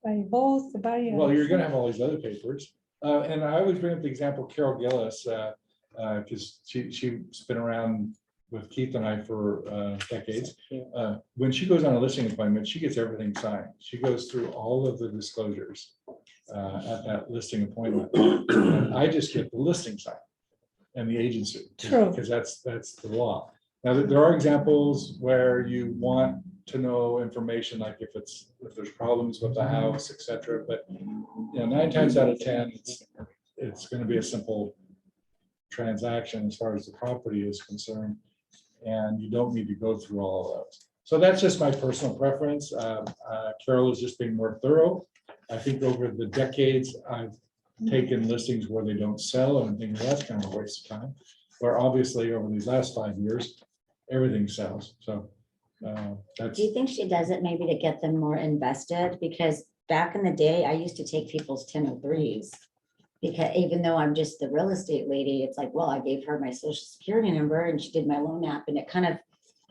[SPEAKER 2] by both the buyer.
[SPEAKER 1] Well,
[SPEAKER 2] and
[SPEAKER 1] you're gonna
[SPEAKER 2] seller.
[SPEAKER 1] have all these other papers. And I always bring up the example Carol Gillis, because she's been around with Keith and I for decades. When she goes on a listing appointment, she gets everything signed. She goes through all of the disclosures at that listing appointment. And I just get the listing signed and the agency.
[SPEAKER 2] True.
[SPEAKER 1] Because that's the law. Now, there are examples where you want to know information, like if there's problems with the house, et cetera, but 9 times out of 10, it's gonna be a simple transaction as far as the property is concerned, and you don't need to go through all of those. So that's just my personal preference. Carol is just being more thorough. I think over the decades, I've taken listings where they don't sell, and I'm thinking, well, that's kind of a waste of time. Where obviously over these last 5 years, everything sells. So that's,
[SPEAKER 3] Do you think she does it maybe to get them more invested? Because back in the day, I used to take people's 1003s. Because even though I'm just the real estate lady, it's like, well, I gave her my social security number and she did my loan app, and it kind of,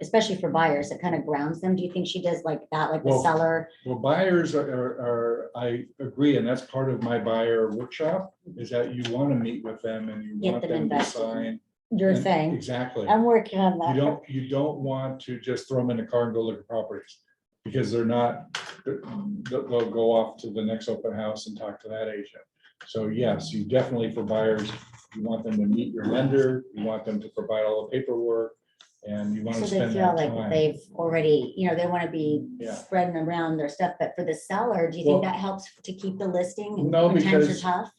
[SPEAKER 3] especially for buyers, it kind of grounds them. Do you think she does like that, like the
[SPEAKER 1] Well,
[SPEAKER 3] seller?
[SPEAKER 1] well, buyers I agree, and that's part of my buyer workshop, is that you want to meet with them and you
[SPEAKER 3] Get
[SPEAKER 1] want
[SPEAKER 3] them
[SPEAKER 1] them to
[SPEAKER 3] invested.
[SPEAKER 1] sign.
[SPEAKER 3] Your
[SPEAKER 1] And-
[SPEAKER 3] thing.
[SPEAKER 1] Exactly.
[SPEAKER 3] I'm working on
[SPEAKER 1] You
[SPEAKER 3] that.
[SPEAKER 1] don't want to just throw them in the car and go look at properties, because they'll go off to the next open house and talk to that agent. So yes, you definitely, for buyers, you want them to meet your lender, you want them to provide all the paperwork, and you want
[SPEAKER 3] So
[SPEAKER 1] to
[SPEAKER 3] they
[SPEAKER 1] spend
[SPEAKER 3] feel
[SPEAKER 1] that
[SPEAKER 3] like
[SPEAKER 1] time.
[SPEAKER 3] they've already, they want to be
[SPEAKER 1] Yeah.
[SPEAKER 3] spreading around their stuff, but for the seller, do you
[SPEAKER 1] Well,
[SPEAKER 3] think that helps to keep the listing? And
[SPEAKER 1] no,
[SPEAKER 3] when times are
[SPEAKER 1] because-
[SPEAKER 3] tough?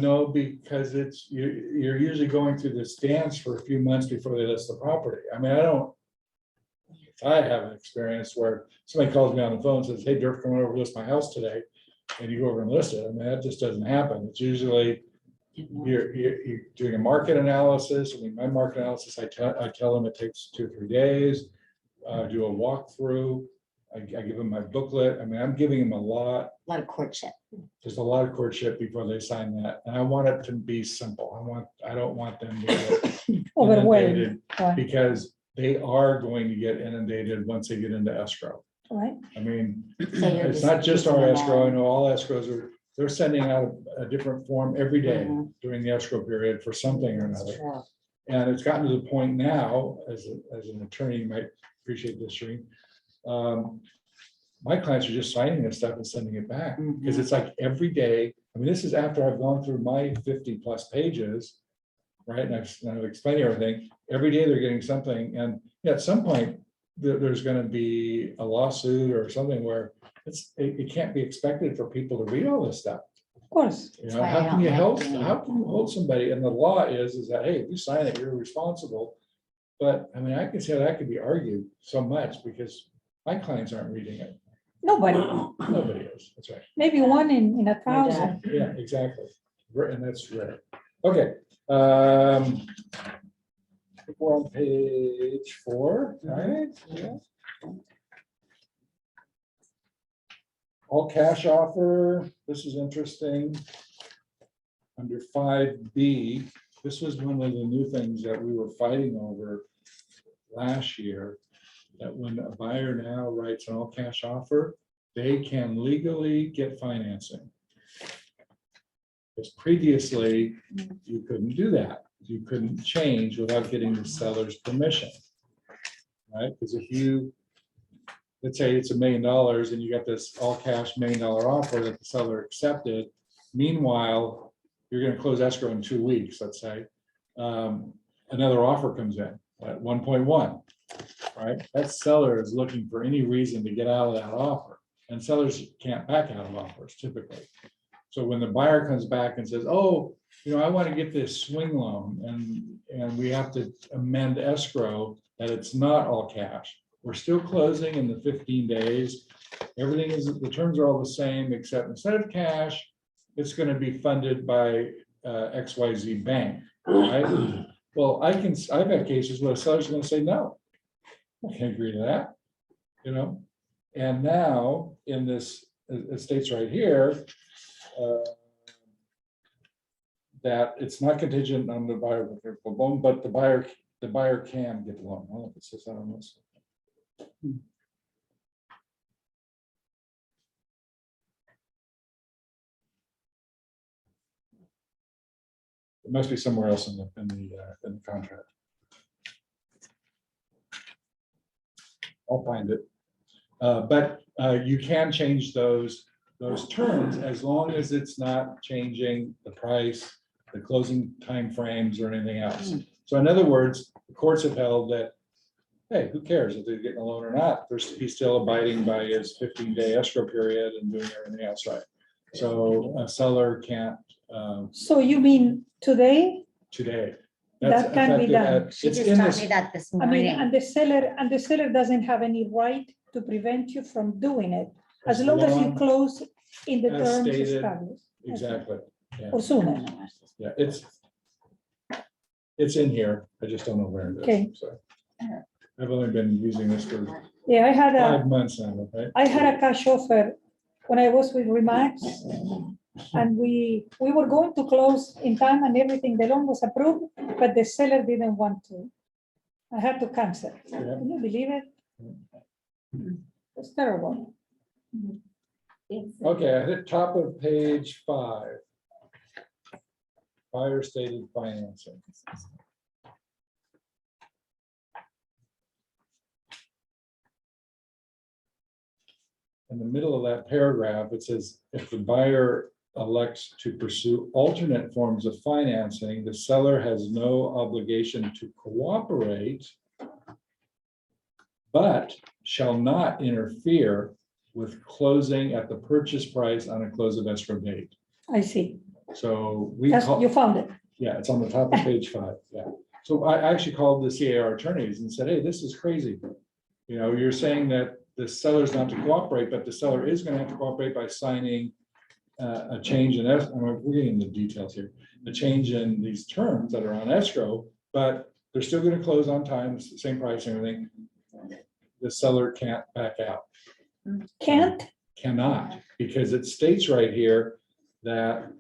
[SPEAKER 1] No, because you're usually going through this dance for a few months before they list the property. I mean, I have an experience where somebody calls me on the phone and says, hey, Derf, come over, list my house today. And you go over and list it. I mean, that just doesn't happen. It's usually, you're doing a market analysis. I mean, my market analysis, I tell them it takes 2 or 3 days. Do a walkthrough. I give them my booklet. I mean, I'm giving them a lot.
[SPEAKER 3] A lot of courtship.
[SPEAKER 1] There's a lot of courtship before they sign that, and I want it to be simple. I don't want them to get
[SPEAKER 2] Overwhelmed,
[SPEAKER 1] inundated, because they are going to get inundated once they get into escrow.
[SPEAKER 2] right?
[SPEAKER 1] I mean,
[SPEAKER 3] So you're
[SPEAKER 1] it's not just
[SPEAKER 3] using
[SPEAKER 1] our
[SPEAKER 3] them
[SPEAKER 1] escrow. I
[SPEAKER 3] all.
[SPEAKER 1] know all escrows they're sending out a different form every day
[SPEAKER 3] Mhm.
[SPEAKER 1] during the escrow period for something or
[SPEAKER 3] That's
[SPEAKER 1] another.
[SPEAKER 3] true.
[SPEAKER 1] And it's gotten to the point now, as an attorney, you might appreciate this, Shereen. My clients are just signing this stuff and sending it back, because it's like every day. I mean, this is after I've gone through my 50+ pages, right? And I've explained everything. Every day they're getting something, and at some point, there's gonna be a lawsuit or something where it can't be expected for people to read all this stuff.
[SPEAKER 2] Of course,
[SPEAKER 1] You
[SPEAKER 3] That's
[SPEAKER 1] know,
[SPEAKER 3] why I
[SPEAKER 1] how
[SPEAKER 3] don't
[SPEAKER 1] can you
[SPEAKER 3] like
[SPEAKER 1] help,
[SPEAKER 3] doing it.
[SPEAKER 1] how can you hold somebody? And the law is that, hey, if you sign it, you're responsible. But I mean, I can see how that could be argued so much, because my clients aren't reading it.
[SPEAKER 2] nobody,
[SPEAKER 1] Nobody is, that's right.
[SPEAKER 2] maybe one in 1,000.
[SPEAKER 1] Yeah, exactly. And that's rare. Okay. I think we're on page 4, right? Yeah. All cash offer, this is interesting. Under 5B, this was one of the new things that we were fighting over last year, that when a buyer now writes an all cash offer, they can legally get financing. Because previously, you couldn't do that. You couldn't change without getting the seller's permission. right? Because if you, let's say it's $1 million and you got this all cash $1 million offer that the seller accepted. Meanwhile, you're gonna close escrow in 2 weeks, let's say. Another offer comes in at 1.1, right? That seller is looking for any reason to get out of that offer, and sellers can't back out of offers typically. So when the buyer comes back and says, oh, I want to get this swing loan and we have to amend escrow that it's not all cash. We're still closing in the 15 days. Everything is, the terms are all the same, except instead of cash, it's going to be funded by XYZ bank, right? Well, I've had cases where the seller's going to say, no, I can't agree to that, And now in this, it states right here, that it's not contingent on the buyer with the loan, but the buyer can get the loan. I don't know if it says that on this. It must be somewhere else in the contract. I'll find it. But you can change those terms as long as it's not changing the price, the closing timeframes, or anything else. So in other words, the courts have held that, hey, who cares if they're getting a loan or not? He's still abiding by his 15-day escrow period and doing everything else right. So a seller can't.
[SPEAKER 2] So you mean today?
[SPEAKER 1] Today.
[SPEAKER 2] That can be
[SPEAKER 1] effective
[SPEAKER 2] done.
[SPEAKER 3] She
[SPEAKER 1] it's
[SPEAKER 3] just
[SPEAKER 1] in
[SPEAKER 3] taught
[SPEAKER 1] this-
[SPEAKER 3] me that this
[SPEAKER 2] I mean,
[SPEAKER 3] morning.
[SPEAKER 2] and the seller doesn't have any right to prevent you from doing it, as
[SPEAKER 1] As
[SPEAKER 2] long as you
[SPEAKER 1] long
[SPEAKER 2] close in the
[SPEAKER 1] as
[SPEAKER 2] terms
[SPEAKER 1] stated.
[SPEAKER 2] established.
[SPEAKER 1] Exactly.
[SPEAKER 2] Or sooner.
[SPEAKER 1] Yeah, it's in here. I just don't know where it is.
[SPEAKER 2] Okay.
[SPEAKER 1] So I've only been using this for
[SPEAKER 2] Yeah, I had
[SPEAKER 1] 5 months now, right?
[SPEAKER 2] I had a cash offer when I was with Remax, and we were going to close in time and everything. The loan was approved, but the seller didn't want to. I had to cancel.
[SPEAKER 1] Yeah.
[SPEAKER 2] Can you believe it? It's terrible.
[SPEAKER 1] Okay, I hit top of page 5. Buyer stated financing. In the middle of that paragraph, it says, if the buyer elects to pursue alternate forms of financing, the seller has no obligation to cooperate, but shall not interfere with closing at the purchase price on a close of escrow date.
[SPEAKER 2] I see.
[SPEAKER 1] So we
[SPEAKER 2] That's,
[SPEAKER 1] call,
[SPEAKER 2] you found it.
[SPEAKER 1] yeah, it's on the top of page 5. Yeah. So I actually called the CAR attorneys and said, hey, this is crazy. You're saying that the seller's not to cooperate, but the seller is going to have to cooperate by signing a change in, we're getting the details here, a change in these terms that are on escrow, but they're still going to close on time, it's the same price and everything. The seller can't back out.
[SPEAKER 2] Can't?
[SPEAKER 1] Cannot, because it states right here that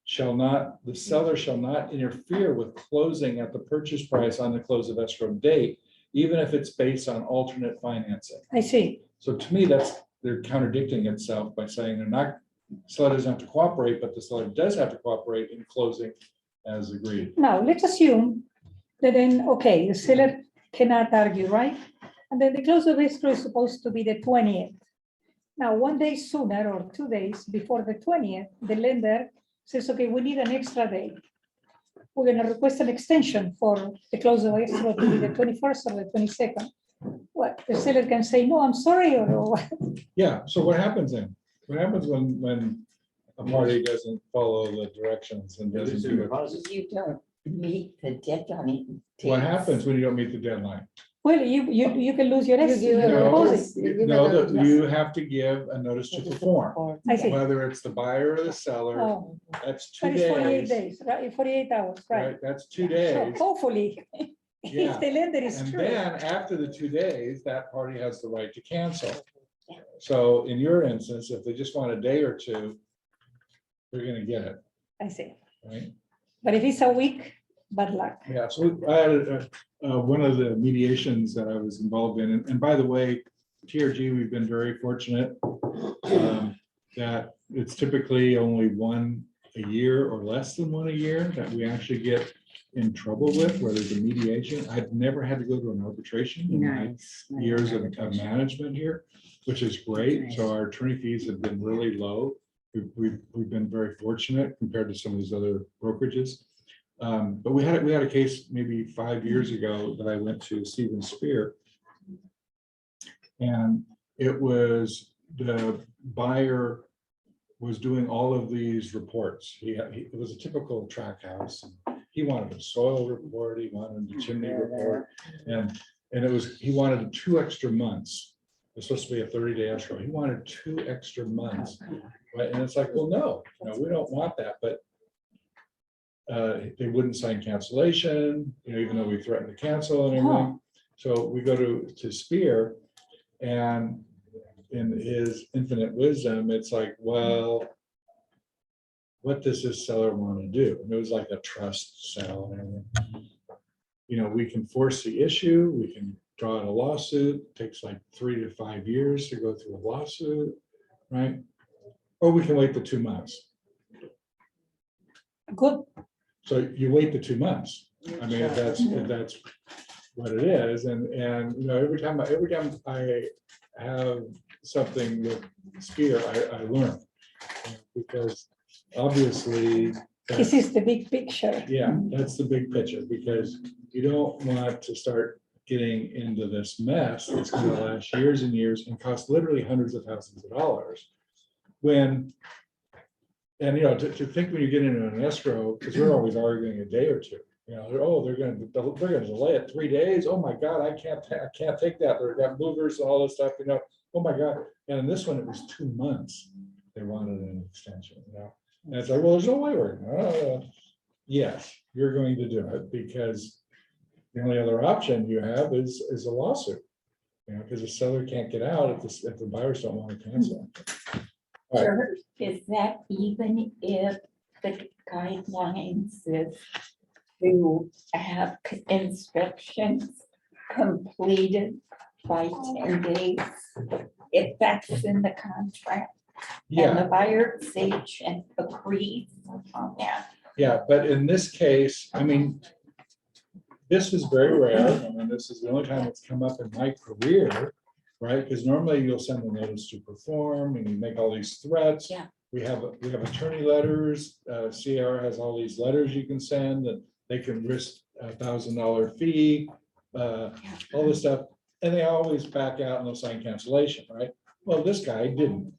[SPEAKER 1] the seller shall not interfere with closing at the purchase price on the close of escrow date, even if it's based on alternate financing.
[SPEAKER 2] I see.
[SPEAKER 1] So to me, they're contradicting itself by saying seller doesn't have to cooperate, but the seller does have to cooperate in closing as agreed.
[SPEAKER 2] Now, let's assume that then, okay, the seller cannot argue, right? And then the close of escrow is supposed to be the 20th. Now, 1 day sooner or 2 days before the 20th, the lender says, okay, we need an extra day. We're going to request an extension for the close of escrow to be the 21st or the 22nd. What, the seller can say, no, I'm sorry, or what?
[SPEAKER 1] Yeah, so what happens then? What happens when a party doesn't follow the directions and doesn't do it?
[SPEAKER 7] You don't meet the deadline.
[SPEAKER 1] What happens when you don't meet the deadline?
[SPEAKER 2] Well, you can lose your
[SPEAKER 7] You give
[SPEAKER 2] your
[SPEAKER 7] a
[SPEAKER 2] deposit.
[SPEAKER 7] notice.
[SPEAKER 1] No, you have to give a notice to perform,
[SPEAKER 2] I see.
[SPEAKER 1] whether it's the buyer or the seller.
[SPEAKER 2] Oh,
[SPEAKER 1] That's 2
[SPEAKER 2] that is 48
[SPEAKER 1] days,
[SPEAKER 2] days, right? 48 hours, right?
[SPEAKER 1] right? That's 2
[SPEAKER 2] So
[SPEAKER 1] days.
[SPEAKER 2] hopefully,
[SPEAKER 1] Yeah.
[SPEAKER 2] if the lender is
[SPEAKER 1] And
[SPEAKER 2] true.
[SPEAKER 1] then after the 2 days, that party has the right to cancel. So in your instance, if they just want a day or two, they're gonna get it,
[SPEAKER 2] I see.
[SPEAKER 1] right?
[SPEAKER 2] But if it's a week, bad luck.
[SPEAKER 1] Yeah, so I had one of the mediations that I was involved in, and by the way, TRG, we've been very fortunate that it's typically only one a year or less than one a year that we actually get in trouble with, where there's a mediation. I've never had to go to an arbitration in my
[SPEAKER 3] Nice.
[SPEAKER 1] years of management here, which is great. So our attorney fees have been really low. We've been very fortunate compared to some of these other brokerages. But we had a case maybe 5 years ago that I went to Stephen Spear. And it was the buyer was doing all of these reports. It was a typical tract house. He wanted a soil report, he wanted a chimney report, and it was, he wanted 2 extra months. It was supposed to be a 30-day escrow. He wanted 2 extra months. Right? And it's like, well, no, we don't want that. But they wouldn't sign cancellation, even though we threatened to cancel and everything. So we go to Spear, and in his infinite wisdom, it's like, well, what does this seller want to do? And it was like a trust sale and everything. We can force the issue, we can draw out a lawsuit. It takes like 3 to 5 years to go through a lawsuit, right? Or we can wait the 2 months.
[SPEAKER 2] Good.
[SPEAKER 1] So you wait the 2 months. I mean, if that's what it is, and every time I have something with Spear, I learn, because obviously
[SPEAKER 2] This is the big picture.
[SPEAKER 1] yeah, that's the big picture, because you don't want to start getting into this mess that's going to last years and years and cost literally hundreds of thousands of dollars. To think when you get into an escrow, because we're always arguing a day or two. They're going to delay it 3 days. Oh my God, I can't take that. They've got movers and all this stuff. Oh my God. And in this one, it was 2 months. They wanted an extension. And it's like, well, there's no way we're yes, you're going to do it, because the only other option you have is a lawsuit. Because the seller can't get out if the buyers don't want to cancel. All right.
[SPEAKER 7] Sure. Is that even if the guidelines is to have inspections completed by 10 days? If that's in the contract and the
[SPEAKER 1] Yeah,
[SPEAKER 7] buyer's agent agrees on that.
[SPEAKER 1] yeah, but in this case, I mean, this is very rare. I mean, this is the only time it's come up in my career, right? Because normally you'll send a notice to perform and you make all these threats.
[SPEAKER 3] Yeah.
[SPEAKER 1] We have attorney letters. CR has all these letters you can send that they can risk $1,000 fee, all this stuff, and they always back out and they'll sign cancellation, right? Well, this guy didn't,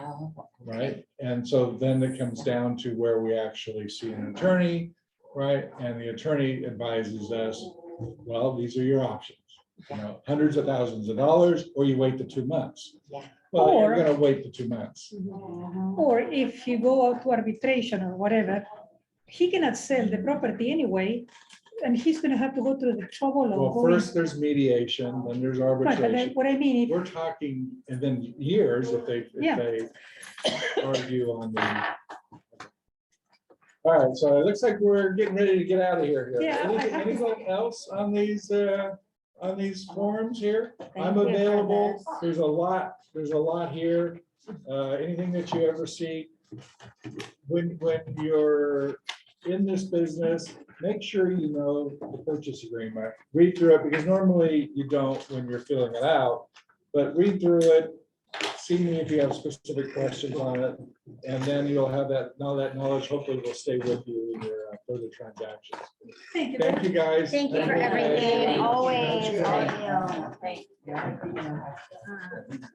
[SPEAKER 7] Oh,
[SPEAKER 1] right? And so then it comes down to where we actually see an attorney, right? And the attorney advises us, well, these are your options. Hundreds of thousands of dollars, or you wait the 2 months.
[SPEAKER 7] Yeah.
[SPEAKER 1] Well, you're
[SPEAKER 2] Or-
[SPEAKER 1] gonna wait the 2 months.
[SPEAKER 2] Or if you go out to arbitration or whatever, he cannot sell the property anyway, and he's gonna have to go through the trouble of
[SPEAKER 1] Well,
[SPEAKER 2] going.
[SPEAKER 1] first there's mediation, then there's
[SPEAKER 2] Right, but
[SPEAKER 1] arbitration.
[SPEAKER 2] what I mean,
[SPEAKER 1] We're talking, and then years if they argue on the. All right, so it looks like we're getting ready to get out of here.
[SPEAKER 2] Yeah,
[SPEAKER 1] Anything else on these forums here? I'm
[SPEAKER 3] Thank you for
[SPEAKER 1] available.
[SPEAKER 3] this.
[SPEAKER 1] There's a lot here. Anything that you ever see. When you're in this business, make sure you know the purchase agreement. Read through it, because normally you don't when you're filling it out, but read through it. See me if you have specific questions on it, and then you'll have that knowledge hopefully will stay with you in your further transactions.
[SPEAKER 2] thank you.
[SPEAKER 1] Thank you, guys.
[SPEAKER 3] Thank you for
[SPEAKER 1] Have a good day.
[SPEAKER 3] everything, always.
[SPEAKER 1] That's good.
[SPEAKER 3] Thank you.